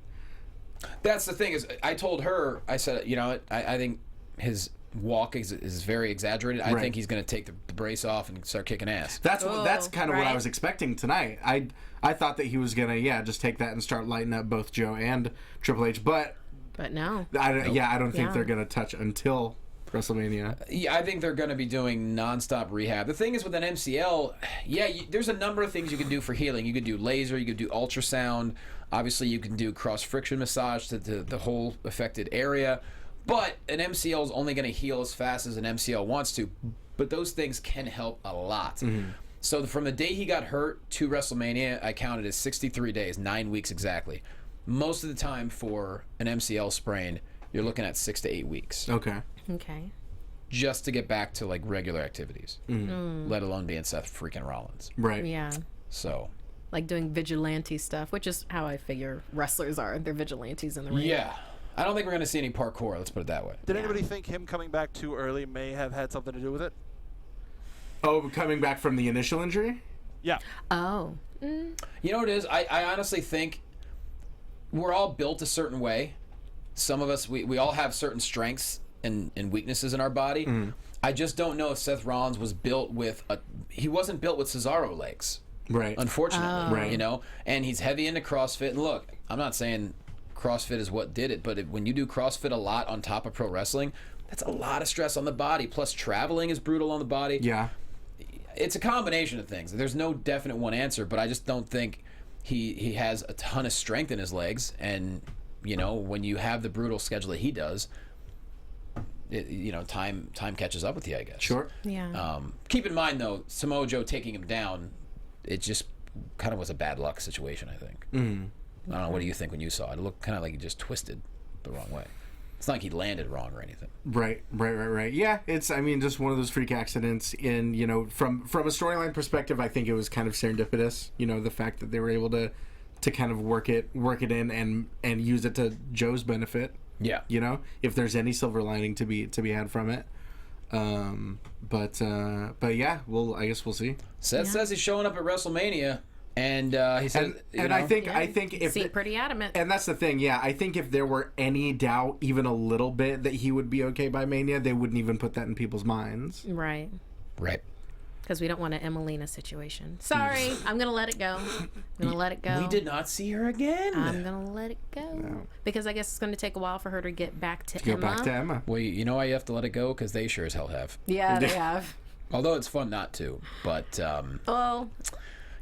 That's the thing is, I told her, I said, you know, I think his walk is very exaggerated. I think he's going to take the brace off and start kicking ass. That's kind of what I was expecting tonight. I thought that he was going to just take that and start lighting up both Joe and Triple H, but no. I don't think they're going to touch until WrestleMania. Yeah, I think they're going to be doing nonstop rehab. The thing is with an MCL, there's a number of things you can do for healing. You could do laser, you could do ultrasound. Obviously, you can do cross-friction massage to the whole affected area. But an MCL is only going to heal as fast as an MCL wants to. But those things can help a lot. Mm-hmm. So from the day he got hurt to WrestleMania, I counted as 63 days, 9 weeks exactly. Most of the time for an MCL sprain, you're looking at 6 to 8 weeks. Okay. Just to get back to like regular activities, let alone being Seth freaking Rollins. Right. Yeah. So. Like doing vigilante stuff, which is how I figure wrestlers are. They're vigilantes in the ring. Yeah. I don't think we're going to see any parkour, let's put it that way. Did anybody think him coming back too early may have had something to do with it? Oh, coming back from the initial injury? Yeah. Oh. You know what it is? I honestly think we're all built a certain way. Some of us, we all have certain strengths and weaknesses in our body. I just don't know if Seth Rollins was built with he wasn't built with Cesaro legs. Right. Unfortunately. Right. You know? And he's heavy into CrossFit. And look, I'm not saying CrossFit is what did it, but when you do CrossFit a lot on top of pro wrestling, that's a lot of stress on the body. Plus, traveling is brutal on the body. Yeah. It's a combination of things. There's no definite one answer, but I just don't think he has a ton of strength in his legs. And, you know, when you have the brutal schedule that he does, time catches up with you, I guess. Sure. Yeah. Keep in mind, though, Samoa Joe taking him down, it just kind of was a bad luck situation, I think. I don't know. What do you think when you saw it? It looked kind of like he just twisted the wrong way. It's not like he landed wrong or anything. Right. Yeah, it's, I mean, just one of those freak accidents. And, you know, from a storyline perspective, I think it was kind of serendipitous. You know, the fact that they were able to kind of work it in and use it to Joe's benefit. Yeah. You know, if there's any silver lining to be had from it. But yeah, I guess we'll see. Seth says he's showing up at WrestleMania. And he said, I think if seemed pretty adamant. And that's the thing, I think if there were any doubt, even a little bit, that he would be okay by Mania, they wouldn't even put that in people's minds. Right. Because we don't want an Emelina situation. Sorry, I'm gonna let it go. We did not see her again. I'm gonna let it go because I guess it's gonna take a while for her to get back to Go Emma. back to Emma. Well, you know why you have to let it go? Because they sure as hell have. Yeah, they have. Although it's fun not to, but well.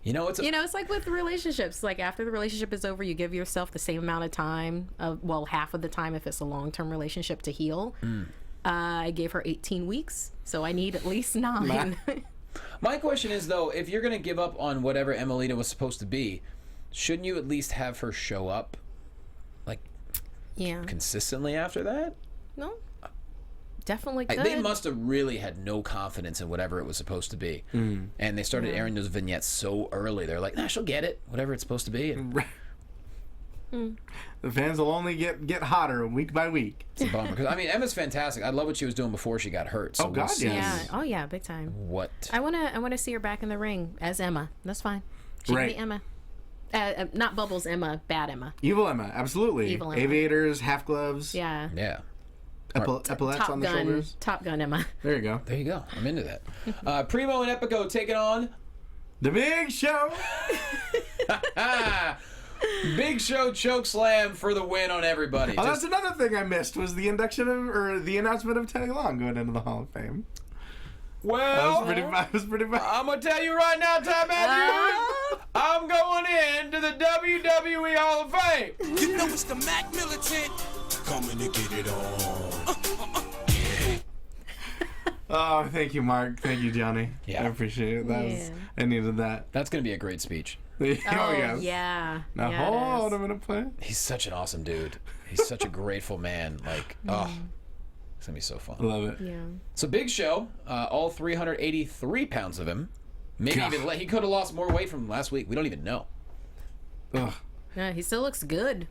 It's like with relationships. Like after the relationship is over, you give yourself the same amount of time, half of the time if it's a long-term relationship to heal. I gave her 18 weeks, so I need at least 9. My question is, though, if you're going to give up on whatever Emelina was supposed to be, shouldn't you at least have her show up, consistently after that? No. Definitely could. They must have really had no confidence in whatever it was supposed to be. And they started airing those vignettes so early. They're like, she'll get it, whatever it's supposed to be. And the fans will only get hotter week by week. It's a bummer. Because, I mean, Emma's fantastic. I love what she was doing before she got hurt. So yes. Yeah. Oh, yeah, big time. What? I wanna see her back in the ring as Emma. That's fine. She can be Emma. Not Bubbles Emma, bad Emma. Evil Emma, absolutely. Evil Emma. Aviators, half gloves. Yeah. Yeah. Epaulets on the shoulders. Top Gun Emma. There you go. There you go. I'm into that. Primo and Epico taking on The Big Show. Big Show chokeslam for the win on everybody. Oh, that's another thing I missed was the induction of, or the announcement of Teddy Long going into the Hall of Fame. Well, That was pretty bad. I'm gonna tell you right now, Ty Matthews, I'm going into the WWE Hall of Fame. You know it's the Mac Militant. Coming to get it on. Oh, thank you, Mark. Thank you, Johnny. Yeah. I appreciate it. I needed that. That's gonna be a great speech. Oh, yes. yeah. Now Yeah, it hold is. a minute, play. He's such an awesome dude. He's such a grateful man. Like, oh, it's gonna be so fun. Love it. Yeah. It's a big show. All 383 pounds of him. Maybe God. even he could have lost more weight from last week. We don't even know. Ugh. Yeah, he still looks good.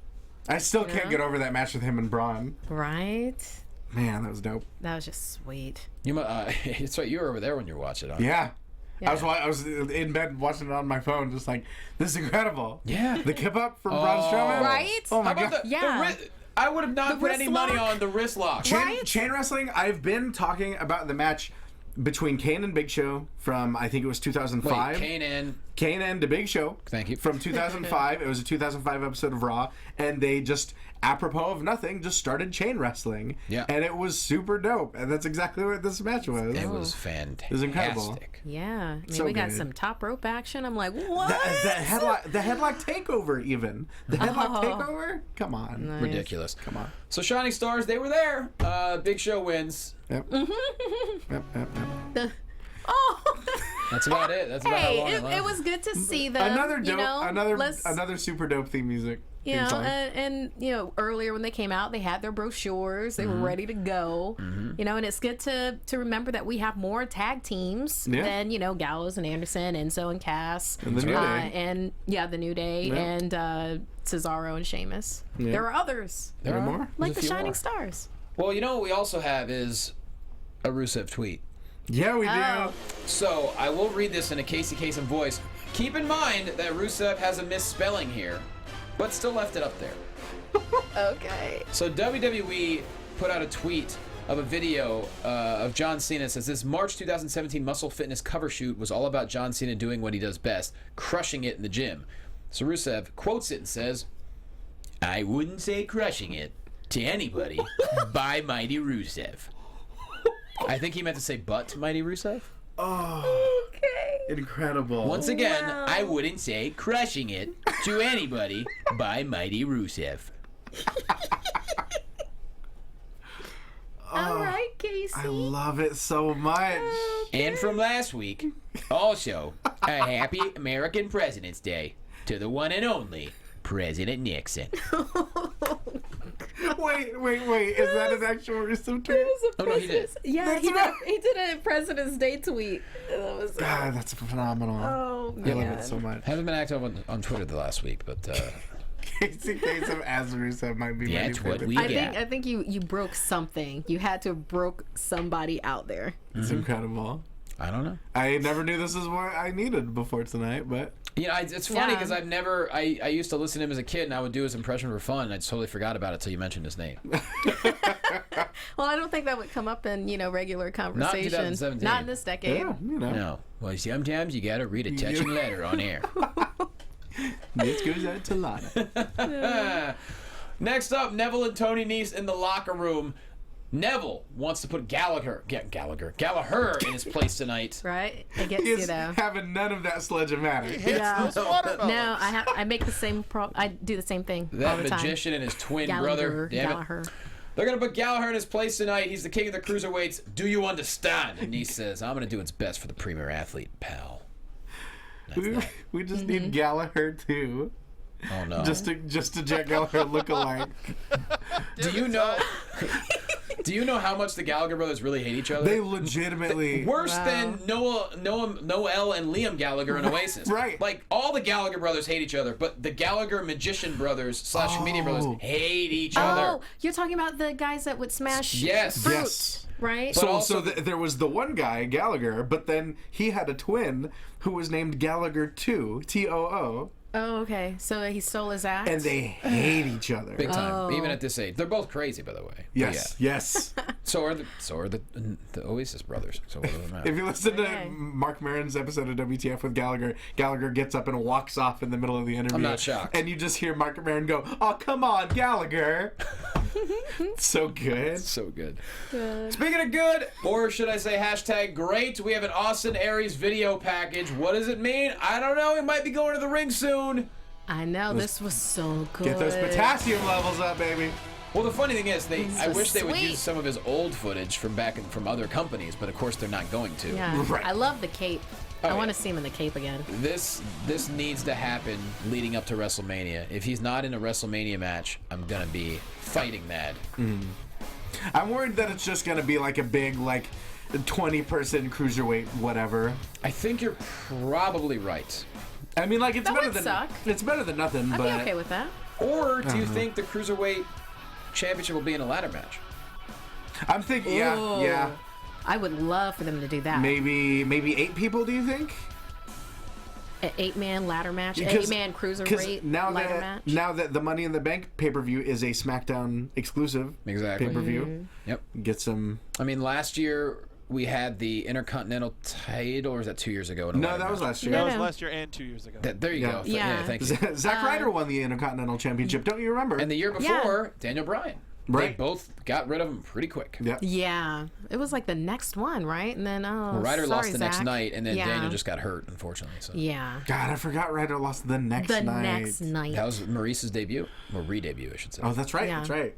I still can't get over that match with him and Braun. Right? Man, that was dope. That was just sweet. It's right. You were over there when you were watching it. Yeah. Yeah. I was in bed watching it on my phone, just like, this is incredible. Yeah. The kip up from Braun Strowman. Right? Oh my How about god. Yeah. I would have not The put any wrist money lock? on the wrist lock. Chain wrestling, I've been talking about the match between Kane and Big Show from, I think it was 2005. Wait, Kane and the Big Show. Thank you. From 2005. It was a 2005 episode of Raw. And they just, apropos of nothing, just started chain wrestling. Yeah. And it was super dope. And that's exactly what this match was. It was fantastic. It was incredible. Yeah. I mean, So we got good. some top rope action. I'm like, what? The headlock takeover, even. The headlock takeover? Come on. Nice. Ridiculous. Come on. So Shining Stars, they were there. Big Show wins. Yep. Yep. Oh. That's about it. That's about how Hey, long it it was good to see them. Another dope, you know, another super dope theme music. You theme know, song. and you know, earlier when they came out, they had their brochures. They were ready to go. You know, and it's good to remember that we have more tag teams than, you know, Gallows and Anderson, Enzo and Cass, And the New Day. and the New Day, and Cesaro and Sheamus. Yeah. There are others, There Any are more? like There's a the few Shining more. Stars. Well, you know what we also have is a Rusev tweet. Yeah, we Oh. do. So I will read this in a Casey Kasem voice. Keep in mind that Rusev has a misspelling here, but still left it up there. Okay. So WWE put out a tweet of a video of John Cena. It says, this March 2017 Muscle Fitness cover shoot was all about John Cena doing what he does best, crushing it in the gym. So Rusev quotes it and says, I wouldn't say crushing it to anybody by Mighty Rusev. I think he meant to say but Mighty Rusev. Oh, Okay. incredible. Once again, Wow. I wouldn't say crushing it to anybody by Mighty Rusev. All right, Casey. I love it so much. And from last week, also, a happy American President's Day to the one and only President Nixon. Wait. Is that an actual Rusev tweet? Oh, no, he did. Yeah, he right. did a President's Day tweet. That was God, that's phenomenal. oh I love man. it so much. Haven't been active on Twitter the last week, but Casey Kasem as Rusev might be my That's new what favorite. we I get. think you broke something. You had to have broke somebody out there. It's incredible. I don't know. I never knew this is what I needed before tonight, but You know, it's funny Yeah. because I used to listen to him as a kid, and I would do his impression for fun, and I totally forgot about it until you mentioned his name. Well, I don't think that would come up in, you know, regular conversation. 2017. Not in this decade. yeah, you know. No. Well, sometimes you gotta read a touching letter on air. This goes out to Lana. Next up, Neville and Tony Nese in the locker room. Neville wants to put Gallagher in his place tonight. Right? It gets He's you though. having none of that sledge-o-matic. Yeah. Those watermelons. No, I make the same I do the same thing all That the time. magician and his twin brother. Gallagher, Damn it. Gallagher. They're going to put Gallagher in his place tonight. He's the king of the cruiserweights. Do you understand? And he says, I'm going to do what's best for the premier athlete, pal. We just need Gallagher too. Oh, no. Just to Jack Gallagher look alike. Do you know... Do you know how much the Gallagher brothers really hate each other? They legitimately Worse Wow. than Noel and Liam Gallagher in Oasis. Right. Like, all the Gallagher brothers hate each other, but the Gallagher magician brothers / comedian brothers hate each other. Oh, you're talking about the guys that would smash Yes. fruit, Yes. right? But So, also- there was the one guy, Gallagher, but then he had a twin who was named Gallagher 2, T-O-O, Oh, okay. So he stole his act. and they hate each other. Big time, Oh. even at this age. They're both crazy, by the way. But Yes, yes. Yeah. So are the Oasis brothers. So what does it matter? If you listen Okay. to Mark Maron's episode of WTF with Gallagher, Gallagher gets up and walks off in the middle of the interview. I'm not shocked. And you just hear Mark Maron go, "Oh, come on, Gallagher." So good. So good. Good. Speaking of good, or should I say hashtag great, we have an Austin Aries video package. What does it mean? I don't know. He might be going to the ring soon. I know, this was so good. Get those potassium levels up, baby. Well, the funny thing is, I wish they would sweet. use some of his old footage from from other companies, but of course they're not going to. Yeah, Right. I love the cape. Oh, I want yeah. to see him in the cape again. This needs to happen leading up to WrestleMania. If he's not in a WrestleMania match, I'm gonna be fighting mad. I'm worried that it's just gonna be like a big 20-person cruiserweight whatever. I think you're probably right. I mean, like, it's That better would than suck. it's better than nothing. I'd but be okay with that. Or do you think the Cruiserweight Championship will be in a ladder match? I'm thinking, yeah. I would love for them to do that. Maybe 8 people. Do you think? An 8-man ladder match, Because- 8-man Because cruiserweight ladder match. now that the Money in the Bank pay-per-view is a SmackDown exclusive Exactly. pay-per-view, Yep. get some. I mean, last year we had the Intercontinental title, or was that 2 years ago? in a No, ladder that was match? last year. That No, was no. last year and 2 years ago. There you Yeah. go. Yeah. Thank you. Zack Ryder won the Intercontinental Championship. Don't you remember? And the year Yeah. before, Daniel Bryan. They Right. both got rid of him pretty quick. yeah. Yeah, it was like the next one, right? And then Well, Ryder sorry, lost the next Zach. night, and then Yeah. Daniel just got hurt, unfortunately. So Yeah, God, I forgot Ryder lost the next the night. next night. that was Maurice's debut, or re-debut, I should say. Oh, that's right. Yeah. That's right.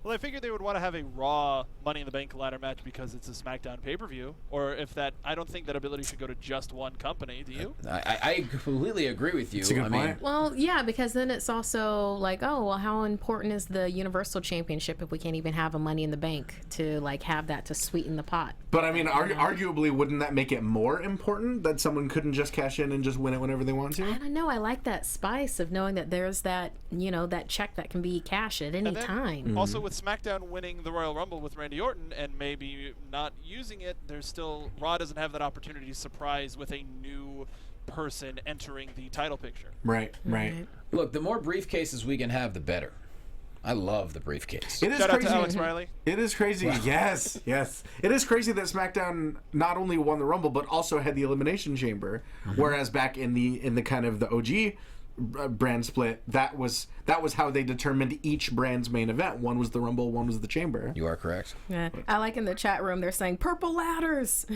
Well, I figured they would want to have a Raw Money in the Bank ladder match because it's a SmackDown pay-per-view. Or if that, I don't think that ability should go to just one company. Do you? I completely agree with you. That's a good I mean, point. Well, yeah, because then it's also like, oh, well, how important is the Universal Championship if we can't even have a Money in the Bank to have that to sweeten the pot? But I mean, arguably, wouldn't that make it more important that someone couldn't just cash in and just win it whenever they want to? I don't know. I like that spice of knowing that there's that, that check that can be cashed at any And then time. Also, with SmackDown winning the Royal Rumble with Randy Orton and maybe not using it, there's still Raw doesn't have that opportunity to surprise with a new person entering the title picture. Right. Right. look, the more briefcases we can have, the better. I love the briefcase. It is Shout out crazy. to Alex Riley. It is crazy. Yes, yes. It is crazy that SmackDown not only won the Rumble but also had the Elimination Chamber, whereas back in the kind of the OG brand split, that was how they determined each brand's main event. One was the Rumble, one was the Chamber. You are correct. Yeah. I like in the chat room they're saying purple ladders.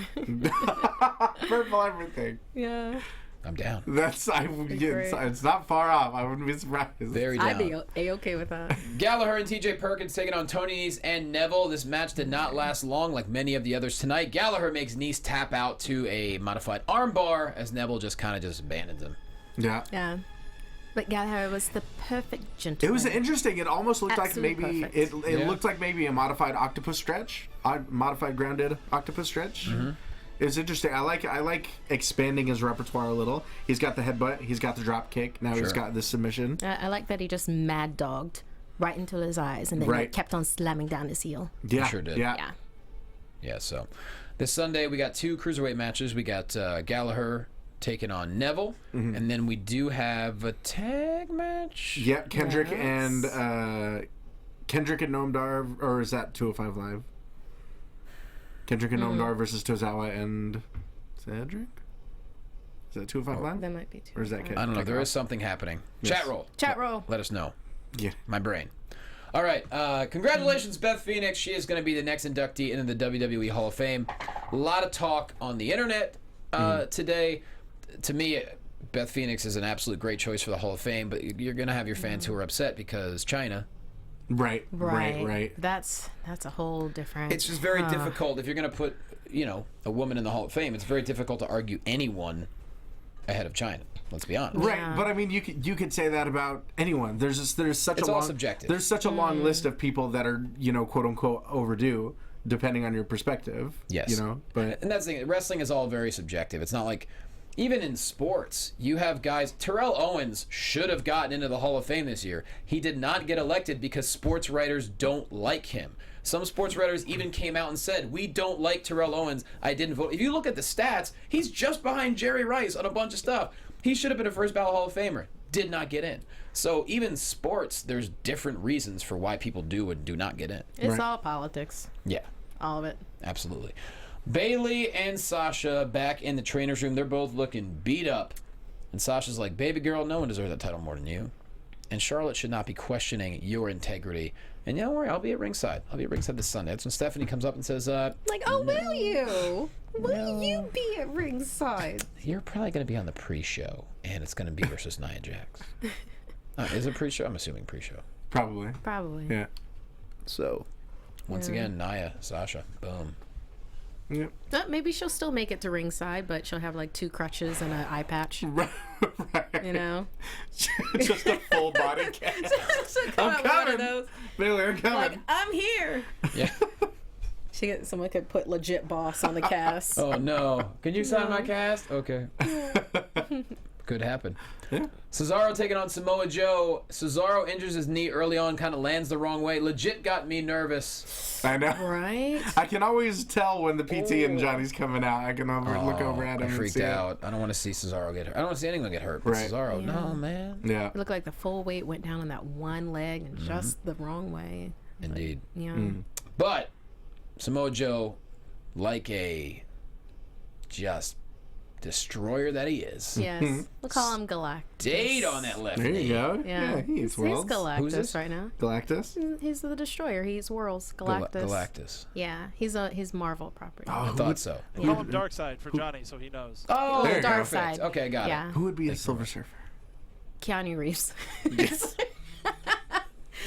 Purple everything. Yeah. I'm down. That's it's not far off. I wouldn't be surprised. Very down. I'd be A-okay with that. Gallagher and TJ Perkins taking on Tony Nese and Neville. This match did not last long like many of the others tonight. Gallagher makes Nese tap out to a modified armbar as Neville just abandons him. Yeah. Yeah. But Gallagher was the perfect gentleman. It was interesting. It almost looked Absolutely like maybe perfect. it Yeah. looked like maybe a modified octopus stretch, modified grounded octopus stretch. It's interesting. I like expanding his repertoire a little. He's got the headbutt. He's got the drop kick. Now he's Sure. got this submission. I like that he just mad dogged right into his eyes and then Right. kept on slamming down his heel. Yeah, sure did. Yeah. Yeah. Yeah, so this Sunday we got 2 cruiserweight matches. We got Gallagher taking on Neville, and then we do have a tag match. Yeah, Kendrick Yes. and Noam Dar, or is that 205 Live? Kendrick and Noam Dar versus Tozawa and Cedric? Is that 205 Live? That might be too. Or is that far. Kendrick? I don't know. There is something happening. Chat roll. Chat roll. Let us know. Yeah. My brain. All right. Congratulations, Beth Phoenix. She is going to be the next inductee into the WWE Hall of Fame. A lot of talk on the internet today. To me, Beth Phoenix is an absolute great choice for the Hall of Fame, but you're going to have your fans who are upset because China. Right. That's a whole different. It's just very difficult if you're going to put, a woman in the Hall of Fame. It's very difficult to argue anyone ahead of China. Let's be honest. Right, Yeah. but I mean, you could say that about anyone. There's such It's a all long subjective. There's such a long list of people that are quote unquote overdue, depending on your perspective. Yes. But And that's the thing. Wrestling is all very subjective. It's not like, even in sports, you have guys. Terrell Owens should have gotten into the Hall of Fame this year. He did not get elected because sports writers don't like him. Some sports writers even came out and said, "We don't like Terrell Owens. I didn't vote." If you look at the stats, he's just behind Jerry Rice on a bunch of stuff. He should have been a first ballot Hall of Famer. Did not get in. So even sports, there's different reasons for why people do and do not get in. It's Right. all politics. Yeah. All of it. Absolutely. Bailey and Sasha back in the trainer's room. They're both looking beat up. And Sasha's like, "Baby girl, no one deserves that title more than you." and Charlotte should not be questioning your integrity. And don't worry, I'll be at ringside. I'll be at ringside this Sunday. That's when Stephanie comes up and says, Like, oh, will you? Will you be at ringside? you're probably going to be on the pre-show, and it's going to be versus Nia Jax. Is it pre-show? I'm assuming pre-show. Probably. Probably. Yeah. So, once again, Nia, Sasha, boom. Yep. Maybe she'll still make it to ringside, but she'll have like 2 crutches and an eye patch. Right. You know? Just a full body cast. She'll come out with one of those. Bailey, I'm coming. Like, I'm here. Yeah. Someone could put legit boss on the cast. Oh, no. Can you sign my cast? Okay. Could happen. Yeah. Cesaro taking on Samoa Joe. Cesaro injures his knee early on, kind of lands the wrong way. Legit got me nervous. I know. Right? I can always tell when the PT and Johnny's coming out. I can look over at him I and freaked see out. I don't want to see Cesaro get hurt. I don't want to see anyone get hurt. But Right. Cesaro, no, man. it. Yeah. It looked like the full weight went down on that one leg and just the wrong way. Indeed. Yeah. But Samoa Joe, like a just destroyer that he is, Yes. We'll call him Galactus. stayed on that left There knee. you go. Yeah. He's He's worlds. Galactus Who's this? right now. Galactus. He's the destroyer. He's Worlds. Galactus. Galactus. Yeah. He's Marvel property. I thought so. Call him Darkseid for Johnny so he knows. Oh, There you go. Dark perfect. Side. Okay, got Yeah. Who would be a Silver Surfer? Keanu Reeves. Yes. it.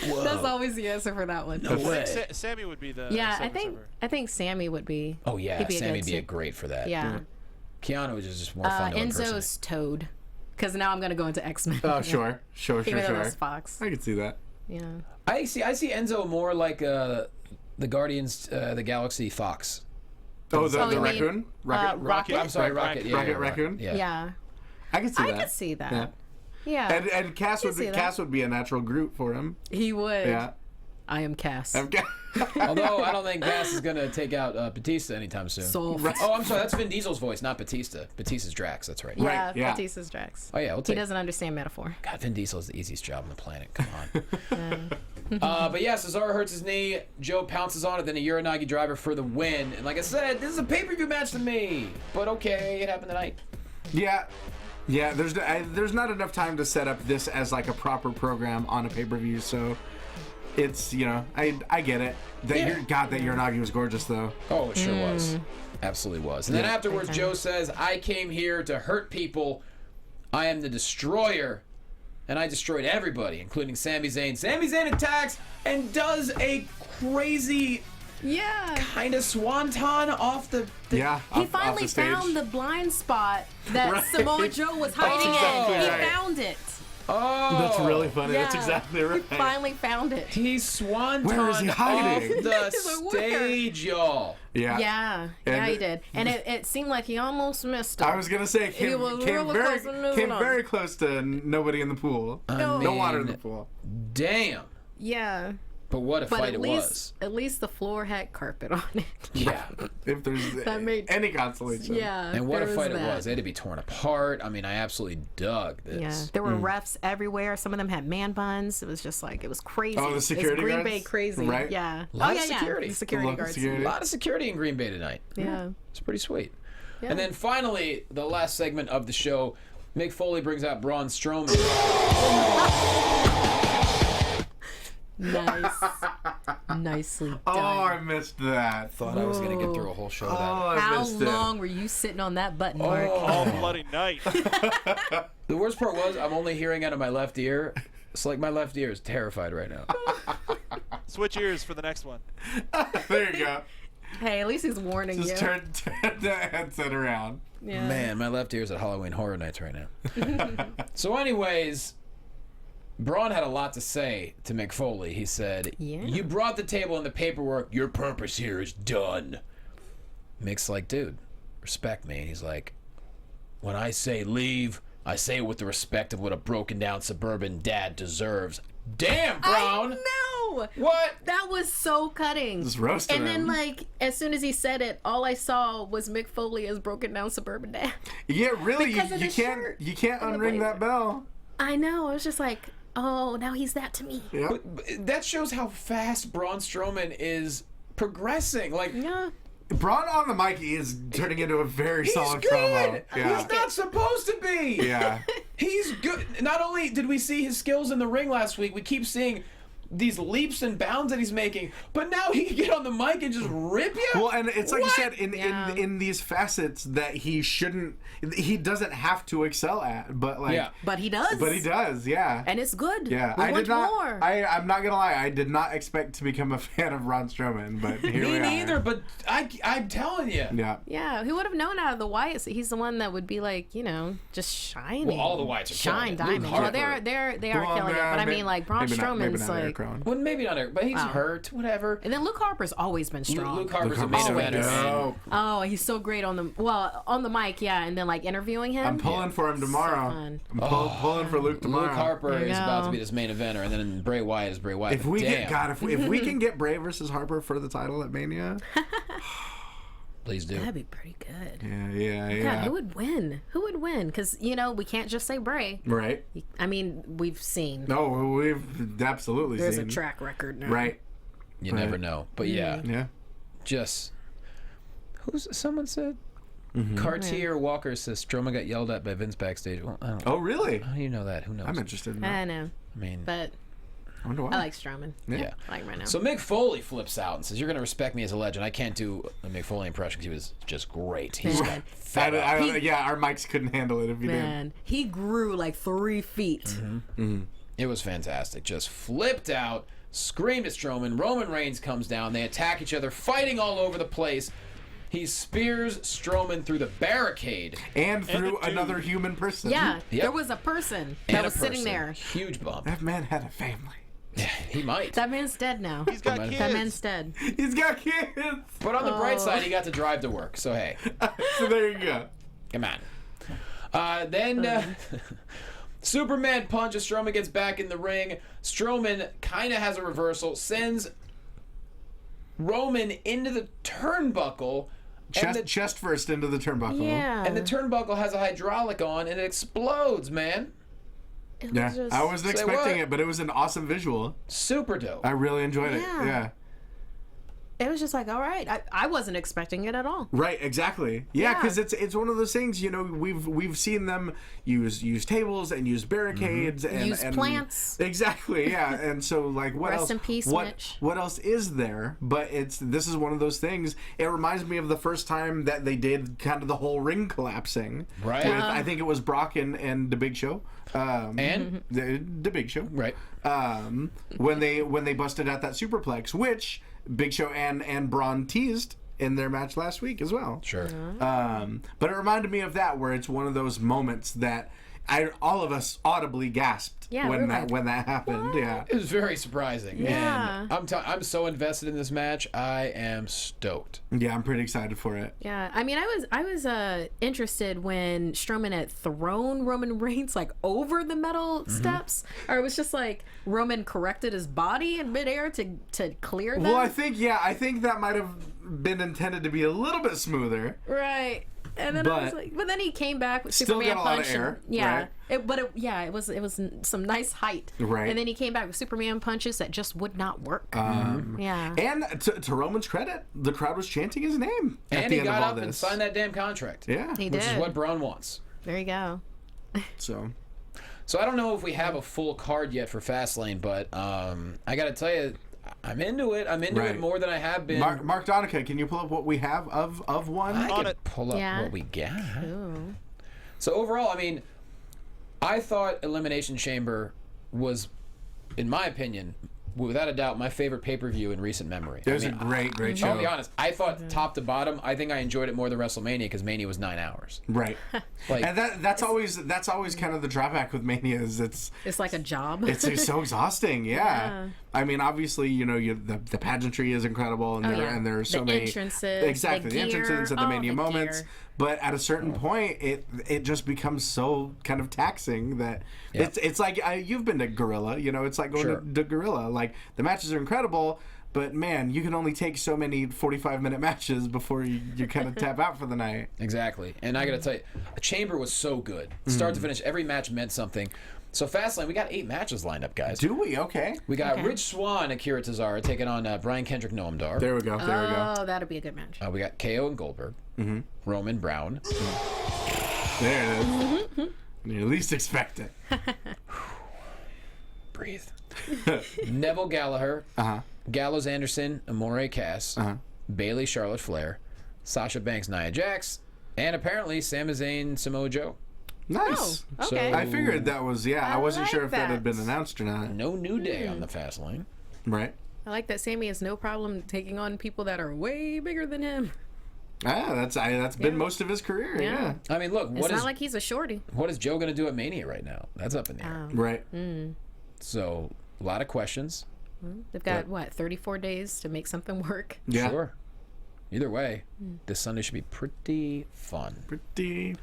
Whoa. That's always the answer for that one. No way. Sammy would be the Yeah, Silver I think Sammy would be. Oh, yeah. he'd be a Sammy'd good be suit. great for that. Yeah. Keanu is just more fun to impersonate. Enzo's Toad. Because now I'm gonna go into X-Men. Oh, sure. Even though that's Fox. I can see that. Yeah. I see Enzo more like the Guardians, the Galaxy Fox. Oh, Oh, the you mean, raccoon? Rocket? Rocket? I'm sorry, Rocket. Yeah, Rocket yeah, Raccoon? Yeah. Yeah. I can see I that. could see that. Yeah. Yeah. And Cass I would see be that. Cass would be a natural Groot for him. He would. Yeah. I am Cass. Although I don't think Cass is gonna take out Batista anytime soon. So. Oh, I'm sorry. That's Vin Diesel's voice, not Batista. Batista's Drax. That's right. Yeah, Right, yeah. Batista's Drax. Oh yeah, we'll He take. doesn't understand metaphor. God, Vin Diesel is the easiest job on the planet. Come on. But yeah, Cesaro hurts his knee. Joe pounces on it, then a Uranagi driver for the win. And like I said, this is a pay-per-view match to me. But okay, it happened tonight. Yeah. Yeah, there's not enough time to set up this as like a proper program on a pay-per-view, so it's, I get it. That Uranagi was gorgeous though. Oh, it sure was. Absolutely was. And then afterwards, Okay. Joe says, I came here to hurt people. I am the destroyer. And I destroyed everybody, including Sami Zayn. Sami Zayn attacks and does a crazy Yeah. kind of swanton off the Yeah. He off finally the stage. found the blind spot that Right. Samoa Joe was hiding exactly in. He right. found it. Oh, That's really funny. Yeah. That's exactly right. He finally found it. He swanton Where is he hiding? off the He's like, where? stage, y'all. Yeah. Yeah, And he did. And it seemed like he almost missed it. I was gonna say He was really close to moving came on. very close to nobody in the pool. No. No water in mean, the pool. Damn. Yeah. But what a But fight at it least was. at least the floor had carpet on it. Yeah. If there's That made- any consolation. Yeah. And what a there fight it that. was. They had to be torn apart. I mean, I absolutely dug this. Yeah, there were refs everywhere. Some of them had man buns. It was just like it was crazy. Oh, the security it's Green guards? Bay crazy. Right. Yeah. Lot oh of yeah, security. yeah. The security Local guards. security. A lot of security in Green Bay tonight. Yeah. It's pretty sweet. Yeah. And then finally, the last segment of the show, Mick Foley brings out Braun Strowman. Nice. Nicely done. Oh, I missed that. Thought I was going to get through a whole show of that. I How missed it. long were you sitting on that button, Mark? All bloody night. The worst part was I'm only hearing out of my left ear. It's like my left ear is terrified right now. Switch ears for the next one. There you go. Hey, at least he's warning Just you. turn the headset around. Yeah. Man, my left ear's at Halloween Horror Nights right now. So anyways, Braun had a lot to say to Mick Foley. He said, Yeah. You brought the table and the paperwork. Your purpose here is done. Mick's like, dude, respect me. And he's like, when I say leave, I say it with the respect of what a broken down suburban dad deserves. Damn, Braun! I know. What? That was so cutting. Just roasting And then, him. like, as soon as he said it, all I saw was Mick Foley as broken down suburban dad. Yeah, really, Because of you the can't shirt you can't and the unring that blazer. bell. I know. It was just like, oh, now he's that to me. Yeah. But that shows how fast Braun Strowman is progressing. Like, Yeah. Braun on the mic is turning into a very he's solid good. promo. Yeah. He's not supposed to be. Yeah. He's good. Not only did we see his skills in the ring last week, we keep seeing these leaps and bounds that he's making, but now he can get on the mic and just rip you. Well, and it's like you said, Yeah. in these facets that he doesn't have to excel at, but like, Yeah. But he does. but he does, yeah. And it's good. Yeah, We I want did not. more. I'm not gonna lie. I did not expect to become a fan of Braun Strowman, but here we Me are. neither, but I'm telling you. Yeah. Yeah, who would have known out of the Wyatts? He's the one that would be like, just shining. Well, all the Wyatts are shine killing it. Luke diamonds. Harper. Well, they are Well, killing it. nah, But I mean, like Braun maybe not Strowman's Eric like, Rowan. Well, maybe not Eric, but he's hurt. Whatever. and then Luke Harper's always been strong. Luke Harper's a Luke main Harper's eventer. so and- Oh, he's so great on the mic, yeah, and then like interviewing him. I'm pulling for him tomorrow. fun. I'm pulling for Luke tomorrow. Luke Harper There you is about to go. be this main eventer, and then Bray Wyatt is Bray Wyatt. If we Damn. if we can get Bray versus Harper for the title at Mania, Please do. That'd be pretty good. yeah. God, who would win? Who would win? Because we can't just say Bray. Right? I mean, we've seen. No, we've absolutely There's seen. a track record now. Right? You never know. But yeah, Yeah. just someone said Cartier Walker says Strowman got yelled at by Vince backstage. Well, I don't know. Oh, really? How do you know that? Who knows? I'm interested in that. I know, I mean, but I wonder why. I like Strowman. yeah. I like him right now. So Mick Foley flips out and says, "You're going to respect me as a legend." I can't do a Mick Foley impression because he was just great. He's got fed up. Our mics couldn't handle it if you did. Man, he grew like 3 feet. It was fantastic. Just flipped out, screamed at Strowman. Roman Reigns comes down. They attack each other, fighting all over the place. He spears Strowman through the barricade. And through a dude. another human person. Yeah, Yep. there was a person And that a was sitting person. there. Huge bump. That man had a family. Yeah, he might. That man's dead now. He's got That kids. That man's dead. He's got kids. But on the bright Oh. side, he got to drive to work. So, hey, So there you go. come on. Then Superman punches. Strowman gets back in the ring. Strowman kind of has a reversal, sends Roman into the turnbuckle. Chest first into the turnbuckle. Yeah. And the turnbuckle has a hydraulic on, and it explodes, man. It was Yeah, just- I wasn't Say expecting what? it, but it was an awesome visual. Super dope. I really enjoyed it. Yeah. Yeah. It was just like, all right. I wasn't expecting it at all. Right, exactly. Yeah, Yeah. because it's one of those things. We've seen them use tables and use barricades and Use plants. Exactly. Yeah, and so like what Rest else? in peace, what Mitch. what else is there? But this is one of those things. It reminds me of the first time that they did kind of the whole ring collapsing. Right. With, I think it was Brock and the Big Show. And? the Big Show. Right. When they busted out that superplex, which Big Show and Braun teased in their match last week as well. Sure. But it reminded me of that, where it's one of those moments that all of us audibly gasped Yeah, when we were that like, when that happened. Yeah. It was very surprising. Yeah. And I'm so invested in this match. I am stoked. Yeah, I'm pretty excited for it. Yeah, I mean, I was interested when Strowman had thrown Roman Reigns like over the metal steps, or it was just like Roman corrected his body in midair to clear them. Well, I think that might have been intended to be a little bit smoother. Right. And then I was But- like, but then he came back with Still Superman got a lot of punch. air, Yeah, right? it was some nice height. Right. And then he came back with Superman punches that just would not work. Yeah. And to Roman's credit, the crowd was chanting his name at And the he end of got all up and this. signed that damn contract. Yeah. He Which did. is what Braun wants. There you go. So So I don't know if we have a full card yet for Fastlane, but I got to tell you, I'm into it. I'm into Right. it more than I have been. Mark Donica, can you pull up what we have of one? I On can it. pull up Yeah. what we got. Ooh. So overall, I mean, I thought Elimination Chamber was, in my opinion, without a doubt, my favorite pay-per-view in recent memory. It was I mean, a great show. I'll be honest. I thought top to bottom, I think I enjoyed it more than WrestleMania because Mania was 9 hours. Right. Like, And that's always kind of the drawback with Mania is it's It's like a job. so exhausting. Yeah. I mean, obviously, the pageantry is incredible, and there are so The many entrances, exactly the gear. entrances and the Oh, Mania the moments. gear. But at a certain point, it just becomes so kind of taxing that it's like you've been to Gorilla. It's like going Sure. to Gorilla. Like the matches are incredible. But man, you can only take so many 45-minute matches before you kind of tap out for the night. Exactly. And I got to tell you, Chamber was so good. Start to finish, every match meant something. So Fastlane, we got 8 matches lined up, guys. Do we? Okay. We got Rich Swann, Akira Tozawa taking on Brian Kendrick Noamdar. There we go. There we go. Oh, that'll be a good match. We got KO and Goldberg. Roman Brown. There it is. You least expect it. Breathe. Neville Gallagher, Gallows Anderson, Amore Cass, Bailey Charlotte Flair, Sasha Banks, Nia Jax, and apparently Sami Zayn, Samoa Joe. Nice. Oh, okay. I figured that was, I wasn't like sure if that had that. been announced or not. No New Day on the fast lane. Right. I like that Sammy has no problem taking on people that are way bigger than him. That's been most of his career. Yeah. I mean, look, It's not like he's a shorty. what is Joe going to do at Mania right now? That's up in the air. Right. So, a lot of questions. They've got, 34 days to make something work. Yeah. Sure. Either way, this Sunday should be pretty fun. Pretty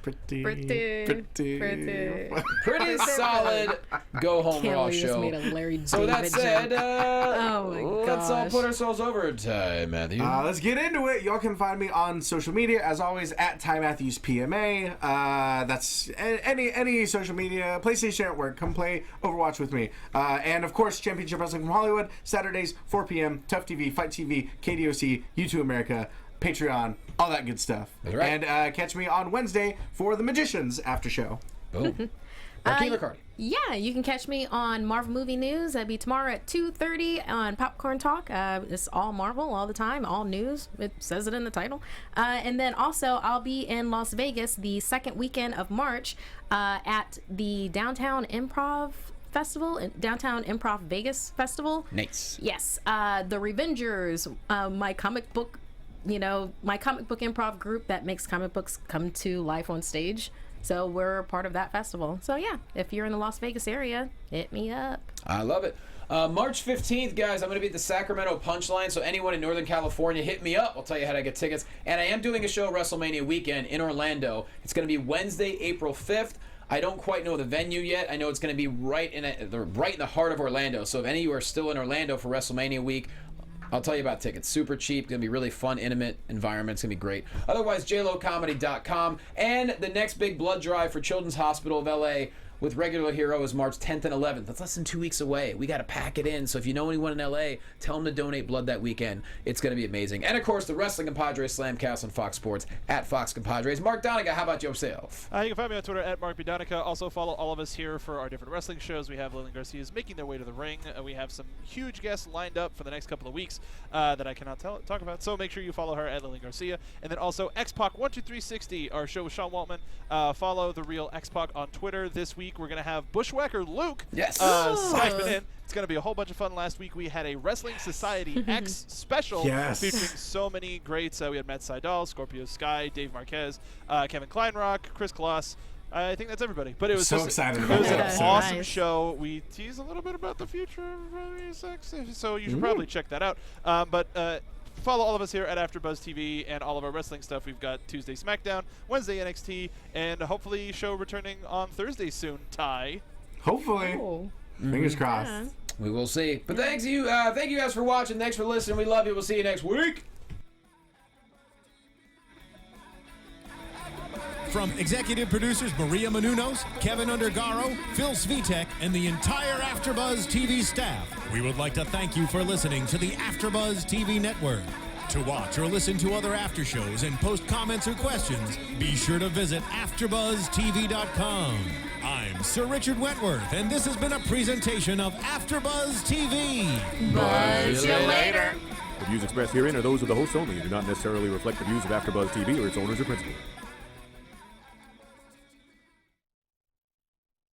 Solid go-home Raw Kelly just show. made a Larry So that David said, joke. Oh my let's all gosh. put ourselves over time, Matthew. Let's get into it. Y'all can find me on social media, as always, at Ty Matthews PMA. That's any social media. PlayStation at work. Come play Overwatch with me. And, of course, Championship Wrestling from Hollywood, Saturdays, 4 p.m., Tough TV, Fight TV, KDOC, U2 America, Patreon, all that good stuff. That's right. And catch me on Wednesday for the Magicians after show. Boom. Markeia McCarty. Yeah, you can catch me on Marvel Movie News. That'll be tomorrow at 2:30 on Popcorn Talk. It's all Marvel all the time, all news. It says it in the title. And then also, I'll be in Las Vegas the second weekend of March at the Downtown Improv Vegas Festival. Nice. Yes, the Revengers, my comic book improv group that makes comic books come to life on stage. So we're part of that festival. So yeah, if you're in the Las Vegas area, hit me up. I love it. March 15th, guys, I'm going to be at the Sacramento Punchline, so anyone in Northern California, hit me up. I'll tell you how to get tickets. And I am doing a show WrestleMania weekend in Orlando. It's going to be Wednesday, April 5th. I don't quite know the venue yet. I know it's going to be right in the heart of Orlando. So if any of you are still in Orlando for WrestleMania week, I'll tell you about tickets. Super cheap. Going to be really fun, intimate environment. It's going to be great. Otherwise, jlocomedy.com. And the next big blood drive for Children's Hospital of LA with Regular Hero is March 10th and 11th. That's less than 2 weeks away. We got to pack it in. So if you know anyone in LA, tell them to donate blood that weekend. It's going to be amazing. And, of course, the Wrestling Compadres Slamcast on Fox Sports at Fox Compadres. Mark Donica, how about yourself? You can find me on Twitter at Mark B. Donica. Also follow all of us here for our different wrestling shows. We have Lillian Garcia's making their way to the ring. We have some huge guests lined up for the next couple of weeks that I cannot talk about. So make sure you follow her at Lillian Garcia. And then also X-Pac 12360, our show with Sean Waltman. Follow the real X-Pac on Twitter. This week we're going to have Bushwhacker Luke siping in. It's going to be a whole bunch of fun. Last week we had a Wrestling Society X special featuring so many greats. We had Matt Seidel, Scorpio Sky, Dave Marquez, Kevin Kleinrock, Chris Kloss. I think that's everybody. But it was so excited about it was that. an awesome show. We tease a little bit about the future of sex, so you should probably check that out. Follow all of us here at AfterBuzz TV and all of our wrestling stuff. We've got Tuesday SmackDown, Wednesday NXT, and hopefully show returning on Thursday soon. Ty. Hopefully. Oh. Fingers crossed. Yeah. We will see. But thank you guys for watching. Thanks for listening. We love you. We'll see you next week. From executive producers Maria Menounos, Kevin Undergaro, Phil Svitek, and the entire AfterBuzz TV staff, we would like to thank you for listening to the AfterBuzz TV network. To watch or listen to other after shows and post comments or questions, be sure to visit AfterBuzzTV.com. I'm Sir Richard Wentworth, and this has been a presentation of AfterBuzz TV. Buzz you later. The views expressed herein are those of the hosts only and do not necessarily reflect the views of AfterBuzz TV or its owners or principals.